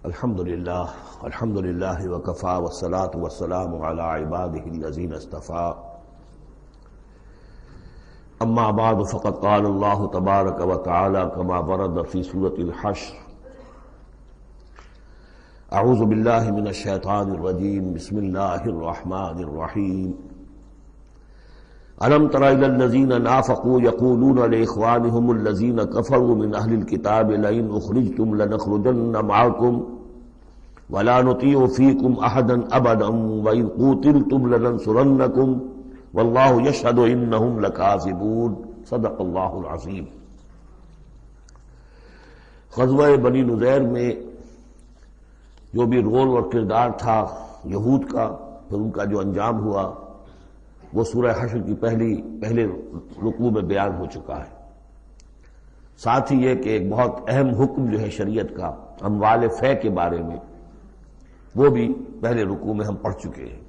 الحمد للہ وکفا والصلاة والسلام علی عباده الذین اصطفى اما بعد فقد قال اللہ تبارک وتعالی کما ورد فی سورۃ الحشر اعوذ باللہ من الشیطان الرجیم بسم اللہ الرحمن الرحیم ألم تر إلى الذين نافقوا يقولون لإخوانهم الذين كفروا من أهل الكتاب لئن أخرجتم لنخرجن معكم ولا نطيع فيكم أحدا أبدا وإن قوتلتم لننصرنكم والله يشهد إنهم لكاذبون صدق الله العظيم۔ غزوہ بنی نذیر میں جو بھی رول اور کردار تھا یہود کا، پھر ان کا جو انجام ہوا، وہ سورہ حشر کی پہلے رکوع میں بیان ہو چکا ہے۔ ساتھ ہی یہ کہ ایک بہت اہم حکم جو ہے شریعت کا اموال فے کے بارے میں، وہ بھی پہلے رکوع میں ہم پڑھ چکے ہیں۔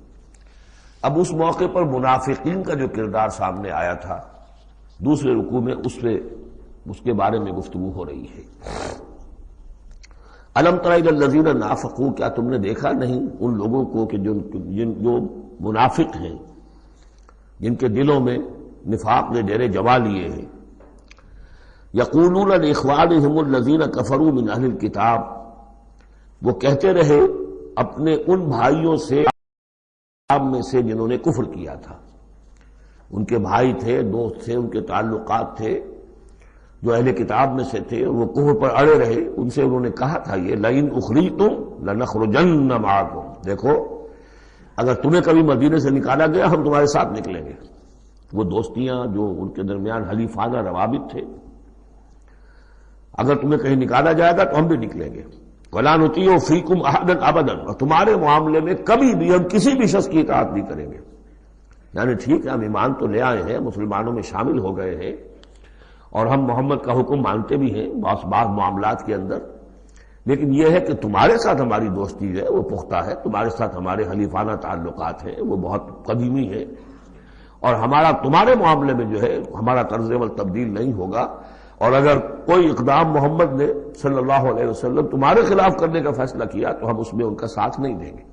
اب اس موقع پر منافقین کا جو کردار سامنے آیا تھا، دوسرے رکوع میں اس کے بارے میں گفتگو ہو رہی ہے۔ الم تر الی الذین نافقوا، کیا تم نے دیکھا نہیں ان لوگوں کو کہ جو منافق ہیں، جن کے دلوں میں نفاق نے ڈیرے جما لیے ہیں۔ یقولون لاخوانہم الذین کفروا من اہل الکتاب، وہ کہتے رہے اپنے ان بھائیوں سے میں سے جنہوں نے کفر کیا تھا، ان کے بھائی تھے، دوست تھے، ان کے تعلقات تھے جو اہل کتاب میں سے تھے، وہ کفر پر اڑے رہے۔ ان سے انہوں نے کہا تھا یہ لئن اخرجتم لنخرجن معکم، دیکھو اگر تمہیں کبھی مدینے سے نکالا گیا ہم تمہارے ساتھ نکلیں گے۔ وہ دوستیاں جو ان کے درمیان حلیفانہ روابط تھے، اگر تمہیں کہیں نکالا جائے گا تو ہم بھی نکلیں گے۔ وَلَا نُطِيعُ فِيكُمْ أَحَدًا أَبَدًا، اور تمہارے معاملے میں کبھی بھی ہم کسی بھی شخص کی اطاعت نہیں کریں گے۔ یعنی ٹھیک ہے ہم ایمان تو لے آئے ہیں، مسلمانوں میں شامل ہو گئے ہیں، اور ہم محمد کا حکم مانتے بھی ہیں بعض معاملات کے اندر، لیکن یہ ہے کہ تمہارے ساتھ ہماری دوستی جو ہے وہ پختہ ہے، تمہارے ساتھ ہمارے حلیفانہ تعلقات ہیں وہ بہت قدیمی ہیں، اور ہمارا تمہارے معاملے میں جو ہے ہمارا طرز عمل تبدیل نہیں ہوگا، اور اگر کوئی اقدام محمد نے صلی اللہ علیہ وسلم تمہارے خلاف کرنے کا فیصلہ کیا تو ہم اس میں ان کا ساتھ نہیں دیں گے۔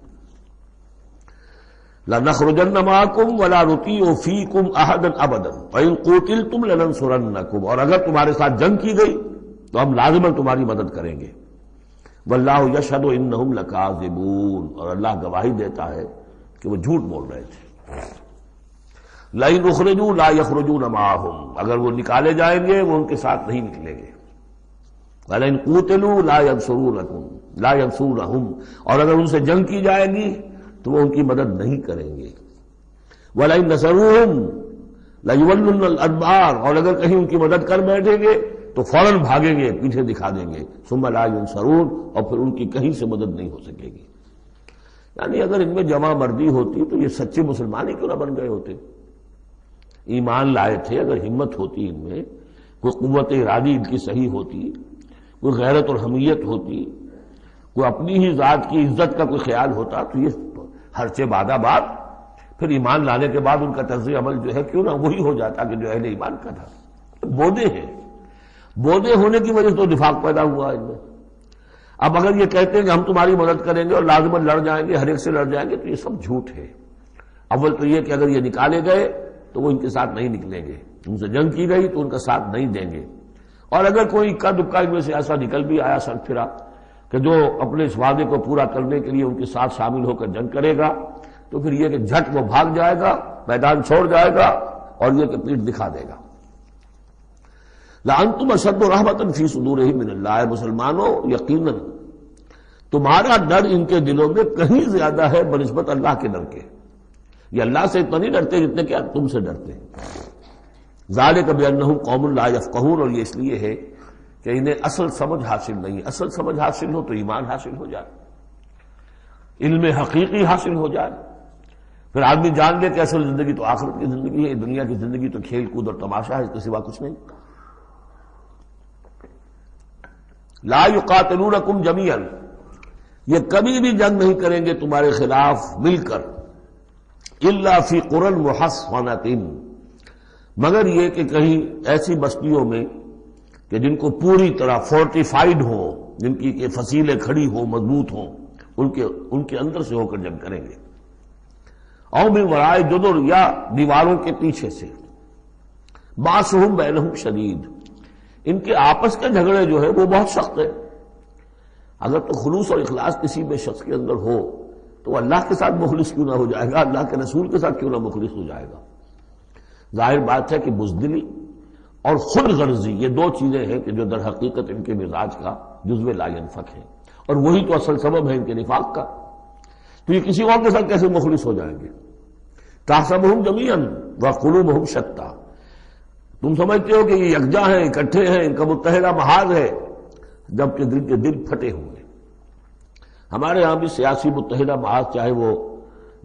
لَنَخْرُجَنَّ مَعَكُمْ وَلَا نُطِيعُ فِيكُمْ أَحَدًا أَبَدًا وَإِن قُوتِلْتُمْ لَنَنصُرَنَّكُمْ، اور اگر تمہارے ساتھ جنگ کی گئی تو ہم لازماً تمہاری مدد کریں گے۔ وَاللَّهُ يَشْهَدُ إِنَّهُمْ لَكَاذِبُونَ، اور اللہ گواہی دیتا ہے کہ وہ جھوٹ بول رہے تھے۔ لَئِنْ أُخْرِجُوا لَا يَخْرُجُونَ مَعَهُمْ، اگر وہ نکالے جائیں گے وہ ان کے ساتھ نہیں نکلیں گے۔ وَلَئِنْ قُوتِلُوا لَا يَنصُرُونَهُمْ، اور اگر ان سے جنگ کی جائے گی تو وہ ان کی مدد نہیں کریں گے۔ وَلَئِنْ نَصَرُوهُمْ لَيُوَلُّنَّ الْأَدْبَارَ، اور اگر کہیں ان کی مدد کر بیٹھیں گے تو فوراً بھاگیں گے، پیچھے دکھا دیں گے۔ ثُمَّ لَا يُنصَرُونَ، اور پھر ان کی کہیں سے مدد نہیں ہو سکے گی۔ یعنی اگر ان میں جمع مردی ہوتی تو یہ سچے مسلمان ہی کیوں نہ بن گئے ہوتے؟ ایمان لائے تھے، اگر ہمت ہوتی ان میں، کوئی قوت ارادی ان کی صحیح ہوتی، کوئی غیرت اور حمیت ہوتی، کوئی اپنی ہی ذات کی عزت کا کوئی خیال ہوتا، تو یہ ہرچے بادہ باد پھر ایمان لانے کے بعد ان کا طرز عمل جو ہے کیوں نہ وہی ہو جاتا کہ جو اہل ایمان کا تھا۔ بودے ہیں، بودے ہونے کی وجہ سے تو نفاق پیدا ہوا ان میں۔ اب اگر یہ کہتے ہیں کہ ہم تمہاری مدد کریں گے اور لازماً لڑ جائیں گے، ہر ایک سے لڑ جائیں گے، تو یہ سب جھوٹ ہے۔ اول تو یہ کہ اگر یہ نکالے گئے تو وہ ان کے ساتھ نہیں نکلیں گے، ان سے جنگ کی گئی تو ان کا ساتھ نہیں دیں گے، اور اگر کوئی اکا دکا ان میں سے ایسا نکل بھی آیا سر پھرا کہ جو اپنے اس وعدے کو پورا کرنے کے لیے ان کے ساتھ شامل ہو کر جنگ کرے گا، تو پھر یہ کہ جھٹ وہ بھاگ جائے گا، میدان چھوڑ جائے گا، اور یہ کہ پیٹھ دکھا دے گا۔ لَأَنْتُمْ أَشَدُّ رَهْبَةً فِي صُدُورِهِم مِّنَ اللَّهِ، مسلمانوں یقیناً تمہارا ڈر ان کے دلوں میں کہیں زیادہ ہے بنسبت اللہ کے ڈر کے۔ یہ اللہ سے اتنا نہیں ڈرتے جتنے کہ تم سے ڈرتے ہیں۔ ذَلِكَ بِأَنَّهُمْ قَوْمٌ لَا يَفْقَهُونَ، اور یہ اس لیے ہے کہ انہیں اصل سمجھ حاصل نہیں۔ اصل سمجھ حاصل ہو تو ایمان حاصل ہو جائے، علم حقیقی حاصل ہو جائے، پھر آدمی جان لے کہ اصل زندگی تو آخرت کی زندگی ہے، دنیا کی زندگی تو کھیل کود اور تماشا ہے، اس کے سوا کچھ نہیں۔ لا يقاتلونکم جمیعا، یہ کبھی بھی جنگ نہیں کریں گے تمہارے خلاف مل کر، الا فی قری محصنۃ، مگر یہ کہ کہیں ایسی بستیوں میں کہ جن کو پوری طرح فورٹیفائیڈ ہو، جن کی کہ فصیلیں کھڑی ہوں، مضبوط ہوں، ان کے اندر سے ہو کر جنگ کریں گے. او من ورائے جدر، یا دیواروں کے پیچھے سے. باسہم بینہم شدید، ان کے آپس کے جھگڑے جو ہے وہ بہت سخت ہے. اگر تو خلوص اور اخلاص کسی بھی شخص کے اندر ہو تو اللہ کے ساتھ مخلص کیوں نہ ہو جائے گا، اللہ کے رسول کے ساتھ کیوں نہ مخلص ہو جائے گا. ظاہر بات ہے کہ بزدلی اور خود غرضی یہ دو چیزیں ہیں کہ جو در حقیقت ان کے مزاج کا جزو لا ینفک ہے، اور وہی تو اصل سبب ہے ان کے نفاق کا. تو یہ کسی اور کے ساتھ کیسے مخلص ہو جائیں گے؟ تحسبہم جمیعا وقلوبہم شتیٰ، تم سمجھتے ہو کہ یہ یکجا ہیں، اکٹھے ہیں، ان کا متحدہ محاذ ہے، جبکہ دل کے دل پھٹے ہوئے. ہمارے ہاں بھی سیاسی متحدہ محاذ، چاہے وہ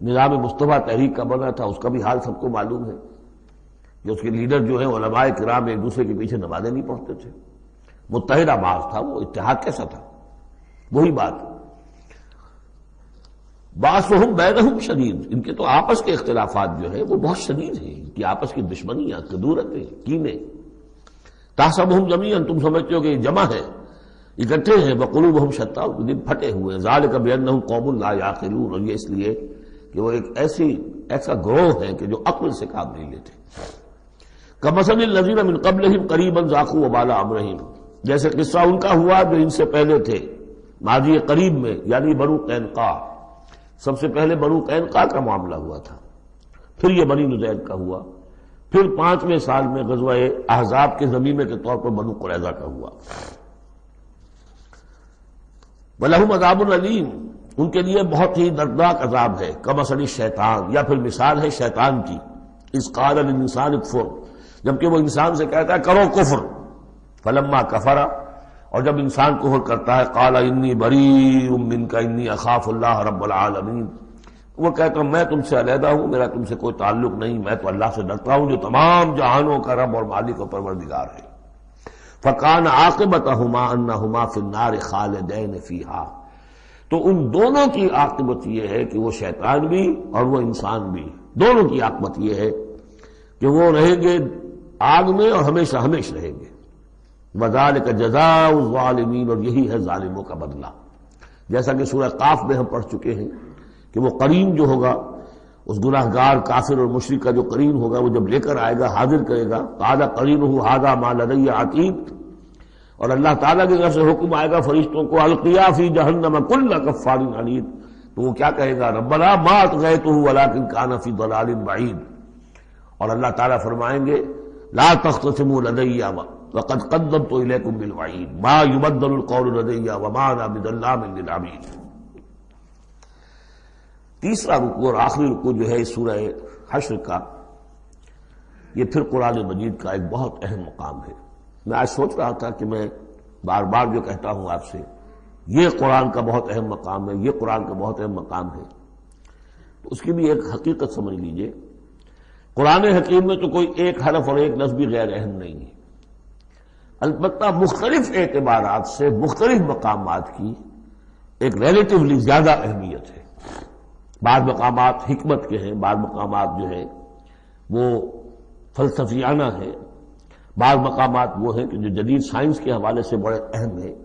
نظام مصطفیٰ تحریک کا بنا تھا، اس کا بھی حال سب کو معلوم ہے کہ اس کے لیڈر جو ہیں علماء کرام ایک دوسرے کے پیچھے نمازیں نہیں پڑھتے تھے. متحدہ محاذ تھا، وہ اتحاد کیسا تھا؟ وہی بات. باسہم بینہم شدید، ان کے تو آپس کے اختلافات جو ہے وہ بہت شدید ہیں، ان کی آپس کی دشمنیاں، کدورتیں، کینے. تحسبہم جمیعا، تم سمجھتے ہو کہ یہ جمع ہے، اکٹھے ہیں، وقلوبہم شتیٰ، دل پھٹے ہوئے ہیں. ذالک بانہم قوم لا یعقلون، اور یہ اس لیے کہ وہ ایک ایسا گروہ ہے کہ جو عقل سے کام نہیں لیتے. کمثل الذین من قبلہم قریبا ذاقوا وبال امرہم، جیسے قصہ ان کا ہوا جو ان سے پہلے تھے ماضی قریب میں، یعنی بنو قینقاع. سب سے پہلے بنو قینقاع کا معاملہ ہوا تھا، پھر یہ بنی نضیر کا ہوا، پھر 5ویں سال میں غزوہ احزاب کے ضمیمے کے طور پر بنو قریظہ کا ہوا. وَلَهُمْ عَذَابٌ عَلِيمٌ، ان کے لیے بہت ہی دردناک عذاب ہے. کمثل الشیطان، یا پھر مثال ہے شیطان کی. اذ قال للانسان اکفر، جبکہ وہ انسان سے کہتا ہے کرو کفر. فلما کفر، اور جب انسان کفر کرتا ہے، قال انی بریء منک انی اخاف اللہ رب العالمین، وہ کہتا ہوں میں تم سے علیحدہ ہوں، میرا تم سے کوئی تعلق نہیں، میں تو اللہ سے ڈرتا ہوں جو تمام جہانوں کا رب اور مالک و پروردگار ہے. فکان عاقبتہما انہما فی النار خالدین فیہا، تو ان دونوں کی عاقبت یہ ہے کہ وہ شیطان بھی اور وہ انسان بھی، دونوں کی عاقبت یہ ہے کہ وہ رہیں گے آگ میں اور ہمیشہ ہمیشہ رہیں گے. وذالک جزاء الظالمین، اور یہی ہے ظالموں کا بدلہ. جیسا کہ سورہ قاف میں ہم پڑھ چکے ہیں کہ وہ قرین جو ہوگا، اس گناہگار کافر اور مشرک کا جو قرین ہوگا، وہ جب لے کر آئے گا، حاضر کرے گا، قال قرینہ ھذا ما لدی عتید، اور اللہ تعالیٰ کی طرف سے حکم آئے گا فرشتوں کو، القیا فی جہنم کل کفار عنید، تو وہ کیا کہے گا؟ ربنا ما اطغیتہ ولکن کان فی ضلال بعید. اور اللہ تعالیٰ فرمائیں گے لا تختصموا لدی وقد قدمت الیکم بالوعید ما یبدل القول لدی وما انا بظلام للعبید. تیسرا رکوع اور آخری رکوع جو ہے سورہ حشر کا، یہ پھر قرآن مجید کا ایک بہت اہم مقام ہے. میں آج سوچ رہا تھا کہ میں بار بار جو کہتا ہوں آپ سے، یہ قرآن کا بہت اہم مقام ہے، یہ قرآن کا بہت اہم مقام ہے، تو اس کی بھی ایک حقیقت سمجھ لیجئے. قرآن حکیم میں تو کوئی ایک حرف اور ایک لفظ بھی غیر اہم نہیں ہے، البتہ مختلف اعتبارات سے مختلف مقامات کی ایک ریلیٹیولی زیادہ اہمیت ہے. بعض مقامات حکمت کے ہیں، بعض مقامات جو ہے وہ فلسفیانہ ہیں، بعض مقامات وہ ہیں کہ جو جدید سائنس کے حوالے سے بڑے اہم ہیں،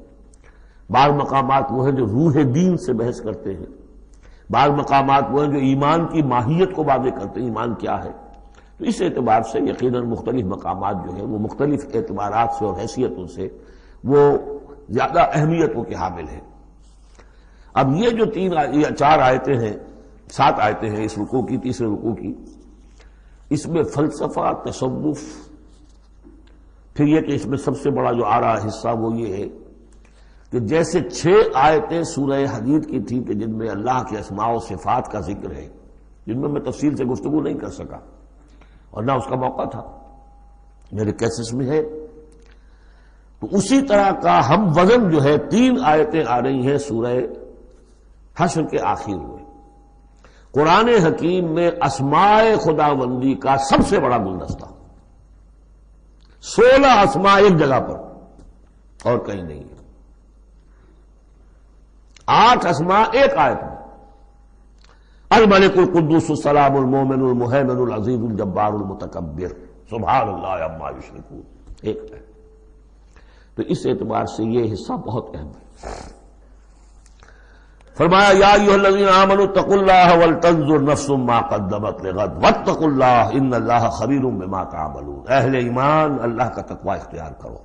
بعض مقامات وہ ہیں جو روح دین سے بحث کرتے ہیں، بعض مقامات وہ ہیں جو ایمان کی ماہیت کو واضح کرتے ہیں، ایمان کیا ہے. تو اس اعتبار سے یقیناً مختلف مقامات جو ہیں وہ مختلف اعتبارات سے اور حیثیتوں سے وہ زیادہ اہمیتوں کے حامل ہیں. اب یہ جو 4 آیتیں ہیں، 7 آیتیں ہیں اس رکوع کی، تیسرے رکوع کی، اس میں فلسفہ، تصوف، پھر یہ کہ اس میں سب سے بڑا جو آ رہا حصہ وہ یہ ہے کہ جیسے 6 آیتیں سورہ حدید کی تھیں کہ جن میں اللہ کے اسماء و صفات کا ذکر ہے، جن میں تفصیل سے گفتگو نہیں کر سکا اور نہ اس کا موقع تھا، میرے کیسز میں ہے، تو اسی طرح کا ہم وزن جو ہے 3 آیتیں آ رہی ہیں سورہ حشر کے آخر میں. قرآن حکیم میں اسماء خداوندی کا سب سے بڑا گلدستہ، 16 اسماء ایک جگہ پر اور کہیں نہیں ہے، 8 اسماء ایک آیت میں. الملک القدوس السلام المومن المہیمن العزیز الجبار المتکبر سبحان اللہ عما یشرکون، ایک ہے. تو اس اعتبار سے یہ حصہ بہت اہم ہے۔ فرمایا یا ایھا الذین آمنوا اتقوا اللہ ولتنظر نفس ما قدمت لغد واتقوا اللہ ان اللہ خبیر بما تعملون۔ اہل ایمان اللہ کا تقوی اختیار کرو،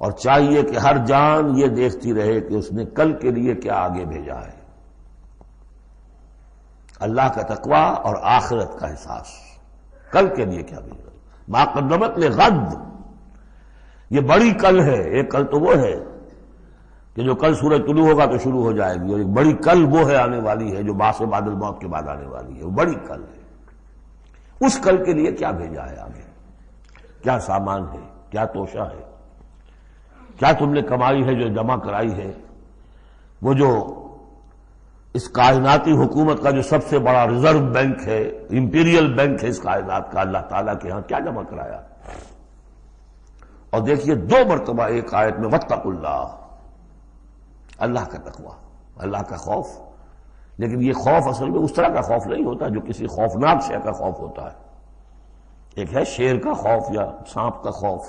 اور چاہیے کہ ہر جان یہ دیکھتی رہے کہ اس نے کل کے لیے کیا آگے بھیجا ہے۔ اللہ کا تقوی اور آخرت کا احساس، کل کے لیے کیا بھیجا، ما قدمت لغد، یہ بڑی کل ہے۔ ایک کل تو وہ ہے کہ جو کل سورج طلوع ہوگا تو شروع ہو جائے گی، اور ایک بڑی کل وہ ہے آنے والی ہے جو بعث بعد الموت کے بعد آنے والی ہے، وہ بڑی کل ہے۔ اس کل کے لیے کیا بھیجا ہے آگے، کیا سامان ہے، کیا توشہ ہے، کیا تم نے کمائی ہے جو جمع کرائی ہے۔ وہ جو اس کائناتی حکومت کا جو سب سے بڑا ریزرو بینک ہے، امپیریل بینک ہے اس کائنات کا، اللہ تعالیٰ کے ہاں کیا جمع کرایا۔ اور دیکھیے 2 مرتبہ ایک آیت میں واتقوا اللہ، اللہ کا تقوی، اللہ کا خوف۔ لیکن یہ خوف اصل میں اس طرح کا خوف نہیں ہوتا جو کسی خوفناک شے کا خوف ہوتا ہے۔ ایک ہے شیر کا خوف یا سانپ کا خوف،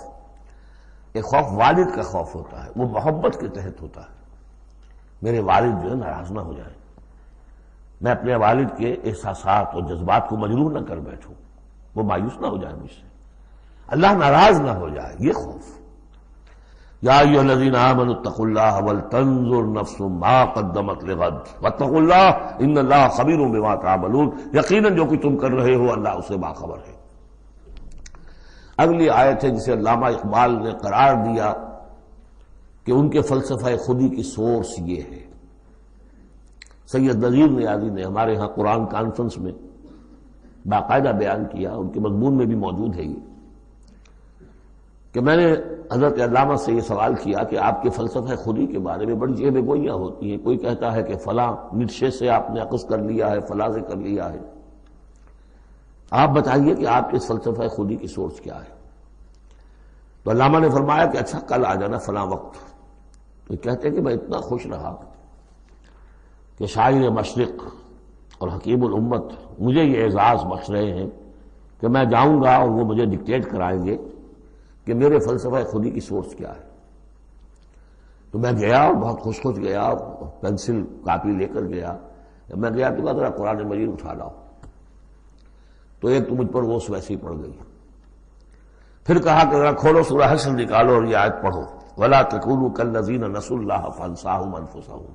ایک خوف والد کا خوف ہوتا ہے، وہ محبت کے تحت ہوتا ہے۔ میرے والد جو ہے ناراض نہ ہو جائیں، میں اپنے والد کے احساسات اور جذبات کو مجروح نہ کر بیٹھوں، وہ مایوس نہ ہو جائے مجھ سے، اللہ ناراض نہ ہو جائے، یہ خوف۔ یا ایھا الذین آمنوا اتقوا اللہ ولتنظر نفس ما قدمت لغد واتقوا اللہ ان اللہ خبیر بما تعملون۔ یقیناً جو کچھ تم کر رہے ہو اللہ اسے باخبر ہے۔ اگلی آیت ہے جسے علامہ اقبال نے قرار دیا کہ ان کے فلسفہ خودی کی سورس یہ ہے۔ سید نذیر نیازی نے ہمارے ہاں قرآن کانفرنس میں باقاعدہ بیان کیا، ان کے مضمون میں بھی موجود ہے یہ، کہ میں نے حضرت علامہ سے یہ سوال کیا کہ آپ کے فلسفہ خودی کے بارے میں بڑی جیب گوئیاں ہوتی ہیں، کوئی کہتا ہے کہ فلاں نیچے سے آپ نے اخذ کر لیا ہے، فلاں سے کر لیا ہے، آپ بتائیے کہ آپ کے اس فلسفہ خودی کی سورس کیا ہے۔ تو علامہ نے فرمایا کہ اچھا کل آ جانا فلاں وقت۔ تو کہتے ہیں کہ میں اتنا خوش رہا کہ شاعر مشرق اور حکیم الامت مجھے یہ اعزاز بخش رہے ہیں کہ میں جاؤں گا اور وہ مجھے ڈکٹیٹ کرائیں گے کہ میرے فلسفہ خودی کی سورس کیا ہے۔ تو میں گیا اور بہت خوش گیا، پینسل کاپی لے کر گیا۔ جب میں گیا تو کہا ذرا قرآن مجید اٹھا لاؤ، تو ایک تو مجھ پر وہ ویسی پڑ گئی۔ پھر کہا کہ ذرا کھولو سورہ حشر نکالو اور یہ آیت پڑھو، وَلَا تَكُونُوا كَالَّذِينَ نَسُوا اللَّهَ فَأَنسَاهُمْ أَنفُسَهُمْ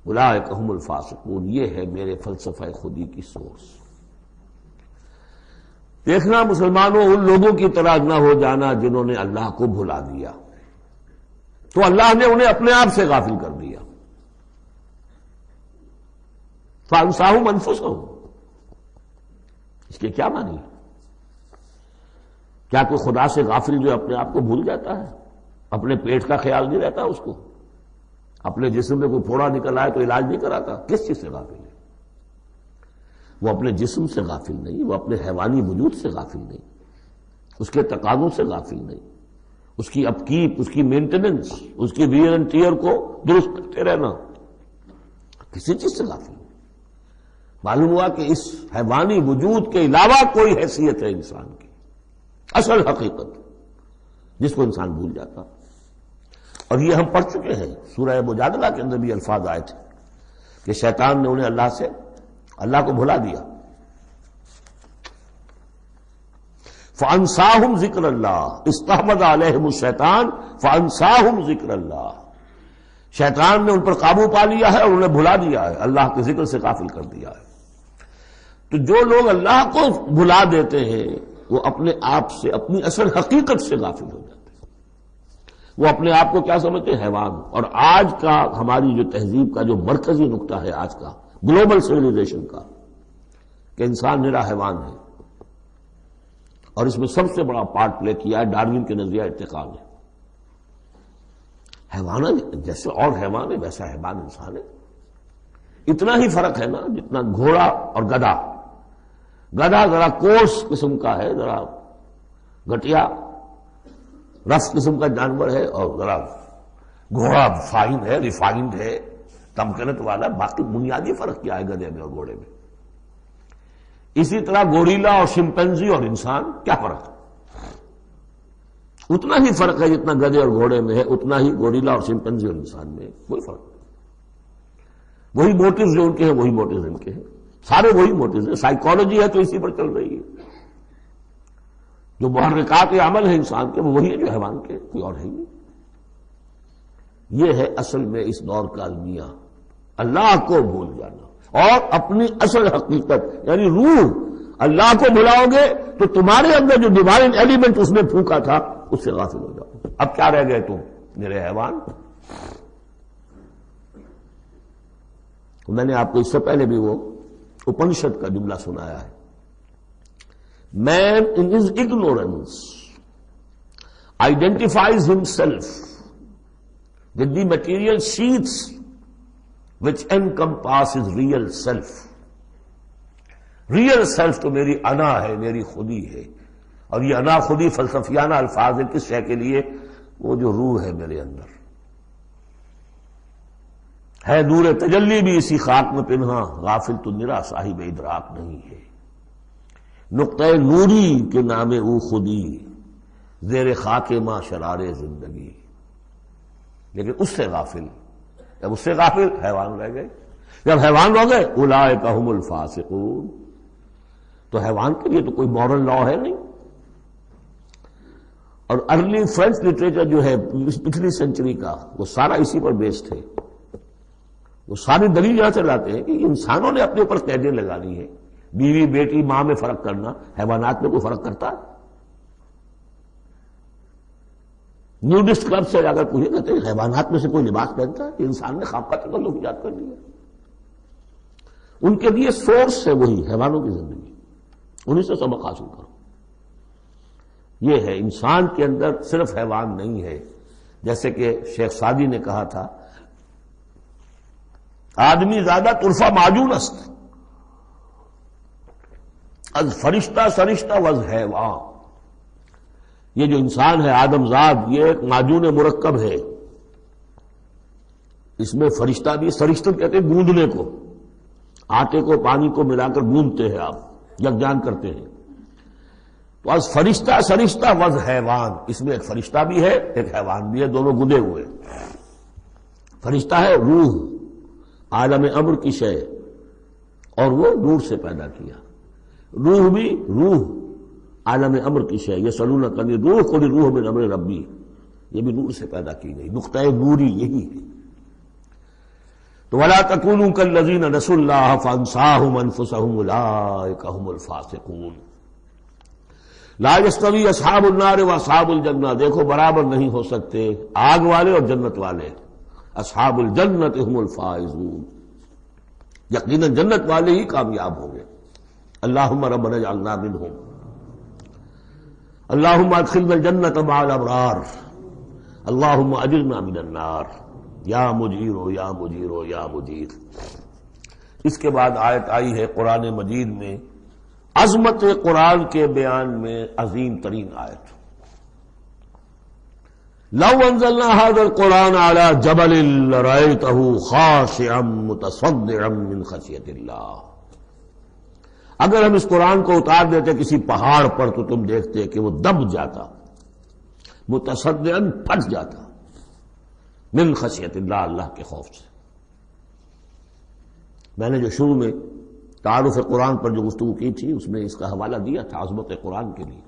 اولئک هم الفاسقون۔ یہ ہے میرے فلسفہ خودی کی سورس۔ دیکھنا مسلمانوں، ان لوگوں کی طرح نہ ہو جانا جنہوں نے اللہ کو بھلا دیا، تو اللہ نے انہیں اپنے آپ سے غافل کر دیا۔ فَأَنسَاهُمْ أَنفُسَهُمْ، اس کے کیا معنی؟ کیا کوئی خدا سے غافل جو اپنے آپ کو بھول جاتا ہے؟ اپنے پیٹ کا خیال نہیں رہتا اس کو؟ اپنے جسم میں کوئی پھوڑا نکل آئے تو علاج نہیں کراتا؟ کس چیز سے غافل ہے؟ وہ اپنے جسم سے غافل نہیں، وہ اپنے حیوانی وجود سے غافل نہیں، اس کے تقاضوں سے غافل نہیں، اس کی اپ کیپ، اس کی مینٹیننس، اس کی ویئر اینڈ ٹیئر کو درست کرتے رہنا، کسی چیز سے غافل نہیں۔ معلوم ہوا کہ اس حیوانی وجود کے علاوہ کوئی حیثیت ہے انسان کی، اصل حقیقت جس کو انسان بھول جاتا۔ اور یہ ہم پڑھ چکے ہیں، سورہ مجادلہ کے اندر بھی الفاظ آئے تھے کہ شیطان نے انہیں اللہ کو بھلا دیا۔ فَأَنسَاهُمْ ذِكْرَ اللَّهِ اسْتَحْوَذَ عَلَيْهِمُ الشَّيْطَانُ فَأَنسَاهُمْ ذِكْرَ اللَّهِ، شیطان نے ان پر قابو پا لیا ہے اور انہیں بھلا دیا ہے، اللہ کے ذکر سے غافل کر دیا ہے۔ تو جو لوگ اللہ کو بھلا دیتے ہیں وہ اپنے آپ سے، اپنی اصل حقیقت سے غافل ہو جاتے ہیں۔ وہ اپنے آپ کو کیا سمجھتے ہیں؟ حیوان۔ اور آج کا ہماری جو تہذیب کا جو مرکزی نقطہ ہے آج کا گلوبل سویلائزیشن کا، کہ انسان نرا حیوان ہے، اور اس میں سب سے بڑا پارٹ پلے کیا ہے ڈاروین کے نظریہ ارتقاء نے۔ حیوان جیسے اور حیوان ہے ویسا حیوان انسان ہے، اتنا ہی فرق ہے نا جتنا گھوڑا اور گدھا۔ گدھا ذرا کورس قسم کا ہے، ذرا گٹیا رف قسم کا جانور ہے، اور ذرا گھوڑا فائن ہے، ریفائنڈ ہے، تمکنت والا۔ باقی بنیادی فرق کیا ہے گدھے میں اور گھوڑے میں؟ اسی طرح گوریلا اور شمپینزی اور انسان، کیا فرق ہے؟ اتنا ہی فرق ہے جتنا گدھے اور گھوڑے میں ہے، اتنا ہی گوریلا اور چمپینزی اور انسان میں ہے، کوئی فرق نہیں۔ وہی موٹیوز جو ان کے ہیں وہی موٹیوز ان کے ہیں، سارے وہی موٹیوز ہیں۔ سائیکالوجی ہے تو اسی پر چل رہی ہے، جو محرکات عمل ہے انسان کے وہ وہی ہے جو حیوان کے، کوئی اور ہے نہیں۔ یہ ہے اصل میں اس دور کا المیہ، اللہ کو بھول جانا اور اپنی اصل حقیقت یعنی روح۔ اللہ کو بھلاؤ گے تو تمہارے اندر جو ڈیوائن ایلیمنٹ اس نے پھونکا تھا اس سے غافل ہو جاؤ۔ اب کیا رہ گئے تم میرے حیوان؟ میں نے آپ کو اس سے پہلے بھی وہ اپنشد کا جملہ سنایا ہے، Man in his ignorance identifies himself with the material sheaths which encompass his real self. Real self تو میری انا ہے، میری خودی ہے، اور یہ انا خودی فلسفیانہ الفاظ ہے کس شے کے لیے؟ وہ جو روح ہے میرے اندر ہے، نور تجلی بھی اسی خاک میں پنہاں، غافل تو نرا صاحب ادراک نہیں ہے۔ نقطۂ نوری کے نام او خودی، زیر خاک ماں شرار زندگی، لیکن اس سے غافل، جب اس سے غافل حیوان رہ گئے، جب حیوان ہو گئے اولئک ھم الفاسقون، تو حیوان کے لیے تو کوئی مورل لا ہے نہیں۔ اور ارلی فرینچ لٹریچر جو ہے پچھلی سینچری کا وہ سارا اسی پر بیسڈ ہے۔ وہ ساری دلیل یہاں سے لاتے ہیں کہ انسانوں نے اپنے اوپر قیدیں لگانی ہے، بیوی بیٹی ماں میں فرق کرنا، حیوانات میں کوئی فرق کرتا ہے؟ نیوڈسٹ کلب سے اگر پوچھے کہتے ہیں حیوانات میں سے کوئی لباس پہنتا ہے؟ انسان نے خواب کا تکلف ایجاد کر لیا۔ ان کے لیے سورس ہے وہی حیوانوں کی زندگی، انہیں سے سبق حاصل کرو۔ یہ ہے انسان کے اندر صرف حیوان نہیں ہے، جیسے کہ شیخ سعدی نے کہا تھا آدمی زیادہ طرفہ معجون است از فرشتہ سرشتہ وز حیوان۔ یہ جو انسان ہے آدم زاد، یہ ایک معجون مرکب ہے، اس میں فرشتہ بھی، سرشتہ کہتے ہیں گوندنے کو، آٹے کو پانی کو ملا کر گوندتے ہیں آپ، یکجان کرتے ہیں، تو از فرشتہ سرشتہ وز حیوان، اس میں ایک فرشتہ بھی ہے ایک حیوان بھی ہے، دونوں گدے ہوئے۔ فرشتہ ہے روح، عالم امر کی شے، اور وہ نور سے پیدا کیا۔ روح بھی روح عالم امر کی شے، یہ سلونک عن الروح قل الروح من امر ربی، یہ بھی نور سے پیدا کی گئی، نقطۂ نوری یہی ہے۔ تو وَلَا تَكُونُوا كَالَّذِينَ نَسُوا اللَّهَ فَأَنسَاهُمْ أَنفُسَهُمْ أُولَٰئِكَ هُمُ الْفَاسِقُونَ لا يَسْتَوِي أَصْحَابُ النَّارِ وَأَصْحَابُ الْجَنَّةِ، دیکھو برابر نہیں ہو سکتے آگ والے اور جنت والے، اصحاب الجنت هم الفائزون، یقیناً جنت والے ہی کامیاب ہوں گے۔ اللہم ربنا اجعلنا منہم، اللہم ادخلنا الجنت مع الابرار، اللہم اجرنا من النار، یا مجیرو یا مجیرو یا مجیر۔ اس کے بعد آیت آئی ہے قرآن مجید میں، عظمت قرآن کے بیان میں عظیم ترین آیت، لو انزلنا هذا القرآن على جبل لرأيته خاشعا متصدعا من خشیۃ اللہ، اگر ہم اس قرآن کو اتار دیتے کسی پہاڑ پر تو تم دیکھتے کہ وہ دب جاتا، متصدعا پھٹ جاتا، من خشیۃ اللہ، اللہ کے خوف سے۔ میں نے جو شروع میں تعارف قرآن پر جو گفتگو کی تھی اس میں اس کا حوالہ دیا تھا عظمت قرآن کے لیے۔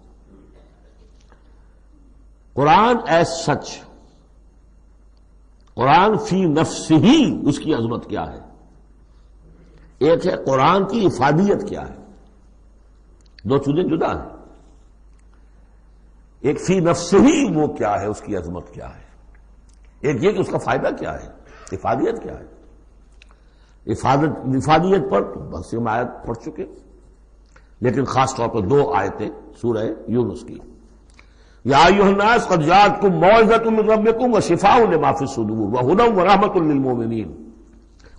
قرآن ایز سچ، قرآن فی نفسہ ہی اس کی عظمت کیا ہے، ایک ہے قرآن کی افادیت کیا ہے، دو چیزیں جدا ہیں۔ ایک فی نفسہ ہی وہ کیا ہے، اس کی عظمت کیا ہے، ایک یہ کہ اس کا فائدہ کیا ہے، افادیت کیا ہے۔ افادیت پر بہت سی آیت پڑھ چکے، لیکن خاص طور پر دو آیتیں سورہ یونس کی، یا ایھا الناس قد جاءتکم موعظۃ من ربکم وشفاء لما فی الصدور وہدی ورحمۃ للمؤمنین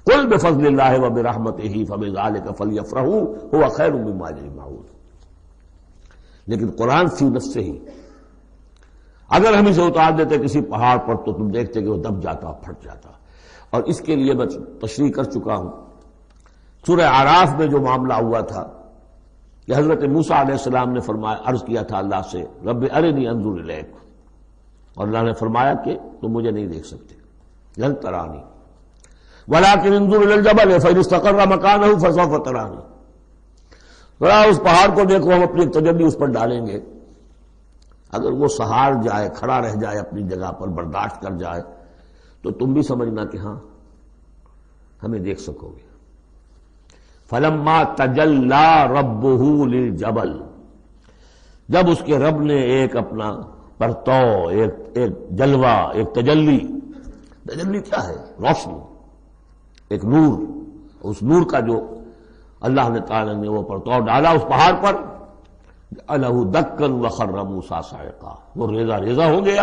قل بفضل اللہ وبرحمتہ فبذلک فلیفرحوا ھو خیر مما یجمعون۔ لیکن قرآن فی نفسہ ہی، اگر ہم اسے اتار دیتے کسی پہاڑ پر تو تم دیکھتے کہ وہ دب جاتا، پھٹ جاتا۔ اور اس کے لیے میں تشریح کر چکا ہوں، سورہ اعراف میں جو معاملہ ہوا تھا کہ حضرت موسیٰ علیہ السلام نے فرمایا، عرض کیا تھا اللہ سے رب ارنی انظر الیک، اور اللہ نے فرمایا کہ تم مجھے نہیں دیکھ سکتے، لن ترانی ولکن انظر الی الجبل فإن استقر مکانہ فسوف ترانی، ذرا اس پہاڑ کو دیکھو، ہم اپنی تجلی اس پر ڈالیں گے، اگر وہ سہار جائے، کھڑا رہ جائے اپنی جگہ پر، برداشت کر جائے، تو تم بھی سمجھنا کہ ہاں ہمیں دیکھ سکو گے۔ فلما تجلی ربہ للجبل، جب اس کے رب نے ایک اپنا پرتو، ایک جلوہ، ایک تجلی کیا ہے؟ روشنی، ایک نور، اس نور کا جو اللہ نے تعالی نے وہ پرتو ڈالا اس پہاڑ پر، جعلہ دکا وخر موسیٰ صعقا، وہ ریزہ ریزہ ہو گیا،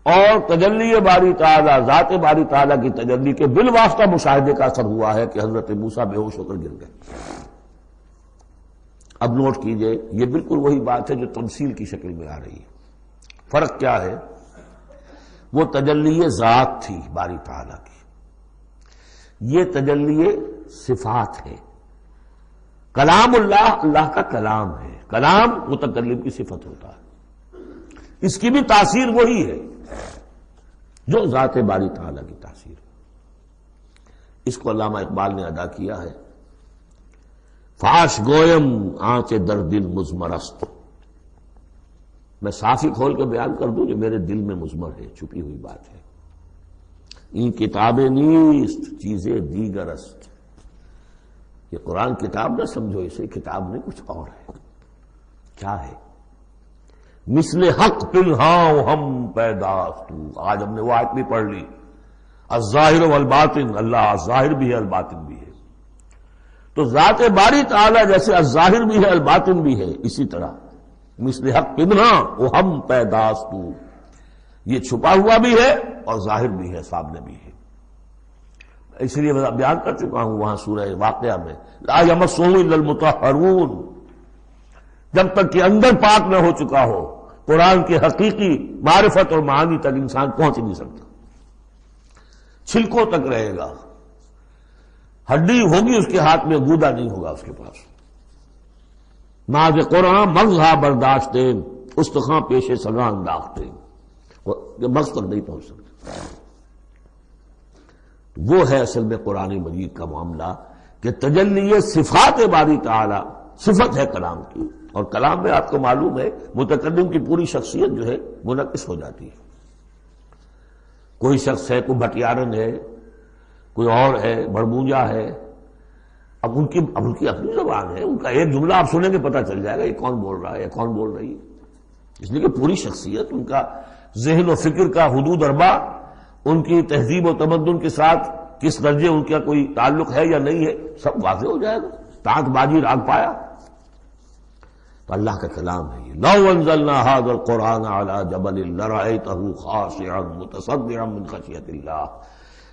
اور تجلی باری تعالی، ذات باری تعالی کی تجلی کے بالواسطہ مشاہدے کا اثر ہوا ہے کہ حضرت موسیٰ بے ہوش ہو کر گر گئے۔ اب نوٹ کیجئے، یہ بالکل وہی بات ہے جو تمثیل کی شکل میں آ رہی ہے۔ فرق کیا ہے؟ وہ تجلی ذات تھی باری تعالی کی، یہ تجلی صفات ہے۔ کلام اللہ، اللہ کا کلام ہے، کلام متکلم کی صفت ہوتا ہے، اس کی بھی تاثیر وہی ہے جو ذات باری تعالی کی تاثیر ہے۔ اس کو علامہ اقبال نے ادا کیا ہے، فاش گویم آنچ در دل مضمرست، میں صافی کھول کے بیان کر دوں جو میرے دل میں مضمر ہے، چھپی ہوئی بات ہے۔ این کتابیں نیست چیزیں دیگر است، یہ قرآن کتاب نہ سمجھو، اسے کتاب نہیں کچھ اور ہے۔ کیا ہے؟ مثل حق پنہاں ہم پیداستو، آج ہم نے وہ آیت بھی پڑھ لی، الظاہر والباطن، اللہ ظاہر بھی ہے الباطن بھی ہے، تو ذات باری تعالی جیسے الظاہر بھی ہے الباطن بھی ہے، اسی طرح مثل حق پنہاں وہ ہم پیداستو، یہ چھپا ہوا بھی ہے اور ظاہر بھی ہے، سامنے بھی ہے۔ اس لیے میں بیان کر چکا ہوں وہاں سورہ واقعہ میں، لا یمسہ الا المطہرون، جب تک کہ اندر پاک نہ ہو چکا ہو قرآن کی حقیقی معرفت اور معانی تک انسان پہنچ نہیں سکتا، چھلکوں تک رہے گا، ہڈی ہوگی اس کے ہاتھ میں، گودا نہیں ہوگا اس کے پاس۔ ناز قرآن مغزہ برداشتے استخاں پیش سگاں انداختے، مغز تک نہیں پہنچ سکتا۔ وہ ہے اصل میں قرآن مجید کا معاملہ کہ تجلی صفات باری تعالی، صفت ہے کلام کی، اور کلام میں آپ کو معلوم ہے متکلم کی پوری شخصیت جو ہے منعکس ہو جاتی ہے۔ کوئی شخص ہے، کوئی بھٹیارن ہے، کوئی اور ہے، بڑبونجا ہے، اب ان کی اپنی زبان ہے، ان کا ایک جملہ آپ سنیں گے پتہ چل جائے گا یہ کون بول رہا ہے یا کون بول رہی ہے، اس لیے کہ پوری شخصیت، ان کا ذہن و فکر کا حدود اربع، ان کی تہذیب و تمدن کے ساتھ کس درجے ان کا کوئی تعلق ہے یا نہیں ہے، سب واضح ہو جائے گا، تانت بازی راگ پایا۔ تو اللہ کا کلام ہے یہ، لو انزلنا ھذا القرآن علی جبل لرأیتہ خاشعا متصدعا من خشیۃ اللہ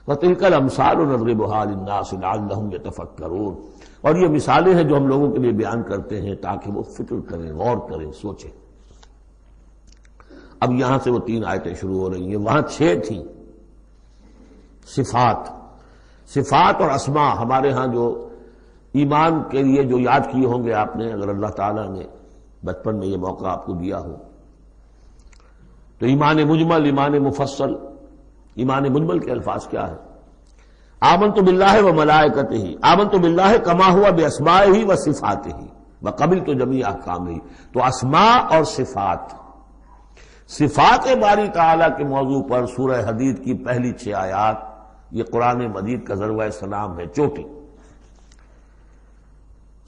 وتلک الامثال نضربها للناس لعلهم یتفکرون، اور یہ مثالیں ہیں جو ہم لوگوں کے لیے بیان کرتے ہیں تاکہ وہ فکر کریں، غور کریں، سوچیں۔ اب یہاں سے وہ 3 آیتیں شروع ہو رہی ہیں، وہاں 6 تھیں۔ صفات اور اسماء ہمارے ہاں جو ایمان کے لیے جو یاد کیے ہوں گے آپ نے، اگر اللہ تعالیٰ نے بچپن میں یہ موقع آپ کو دیا ہو، تو ایمان مجمل، ایمان مفصل۔ ایمان مجمل کے الفاظ کیا ہے؟ آمنت باللہ و ملائکتہ، آمنت باللہ کما ہوا باسمائہ و صفاتہ وقبلت جمیع احکامہ، تو اسماء اور صفات، صفات باری تعالیٰ کے موضوع پر سورہ حدید کی پہلی 6 آیات، یہ قرآن مجید کا ذروہ سلام ہے، چوٹی،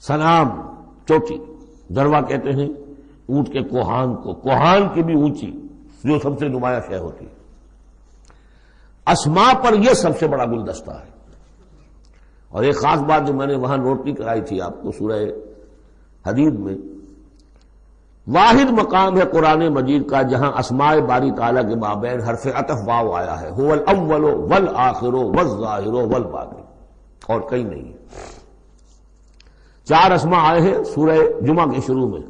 سلام چوٹی، ذروہ کہتے ہیں اونٹ کے کوہان کو، کوہان کی بھی اونچی جو سب سے نمایاں شے ہوتی ہے۔ اسماء پر یہ سب سے بڑا گلدستہ ہے، اور ایک خاص بات جو میں نے وہاں نوٹ نہیں کرائی تھی آپ کو، سورہ حدید میں واحد مقام ہے قرآن مجید کا جہاں اسماء باری تعالیٰ کے مابین حرف عطف واو آیا ہے، هو الاول والآخر والظاہر والباطن، اور کہیں نہیں ہے۔ 4 اسماء آئے ہیں سورہ جمعہ کے شروع میں،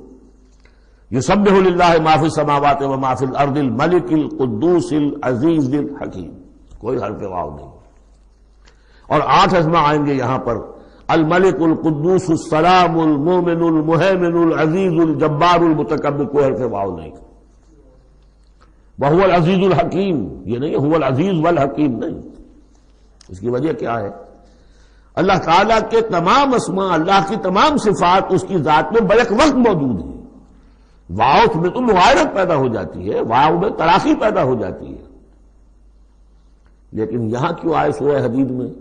یسبح للہ ما فی السماوات و ما فی الارض الملک القدوس العزیز الحکیم، کوئی حرف واو نہیں۔ اور 8 اسماء آئیں گے یہاں پر، الملک القدوس السلام المومن المہیمن العزیز الجبار المتکبر، کوئی حرف واو نہیں۔ وَهُوَ الْعَزِيزُ الْحَكِيمُ، یہ نہیں هُوَ الْعَزِيزُ وَالْحَكِيمُ نہیں. اس کی وجہ کیا ہے؟ اللہ تعالیٰ کے تمام اسماء، اللہ کی تمام صفات اس کی ذات میں بیک وقت موجود ہیں. واؤ میں تو مغایرت پیدا ہو جاتی ہے، واؤ میں تراخی پیدا ہو جاتی ہے، لیکن یہاں کیوں آئے سورہ حدید میں؟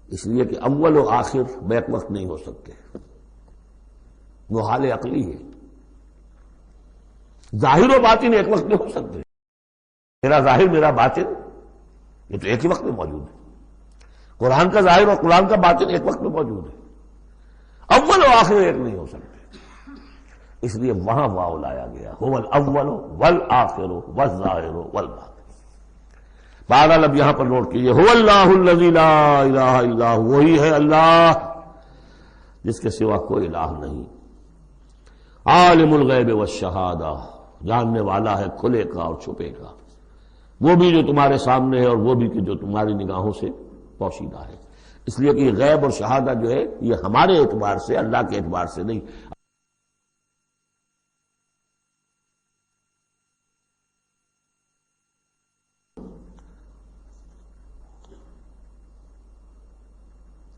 اس لیے کہ اول و آخر بیک وقت نہیں ہو سکتے، وہ حال عقلی ہے. ظاہر و باطن ایک وقت میں ہو سکتے، میرا ظاہر میرا باطن یہ تو ایک ہی وقت میں موجود ہے. قرآن کا ظاہر اور قرآن کا باطن ایک وقت میں موجود ہے، اول و آخر ایک نہیں ہو سکتے. اس لیے وہاں واو لایا گیا، هو الاول والآخر والظاہر والباطن. بہرحال اب یہاں پر نوٹ کیجیے، هو اللہ الذی لا الہ الا هو، وہی ہے اللہ جس کے سوا کوئی الہ نہیں. عالم الغیب والشہادہ، جاننے والا ہے کھلے کا اور چھپے کا، وہ بھی جو تمہارے سامنے ہے اور وہ بھی کہ جو تمہاری نگاہوں سے پوشیدہ ہے. اس لیے کہ غیب اور شہادہ جو ہے یہ ہمارے اعتبار سے، اللہ کے اعتبار سے نہیں.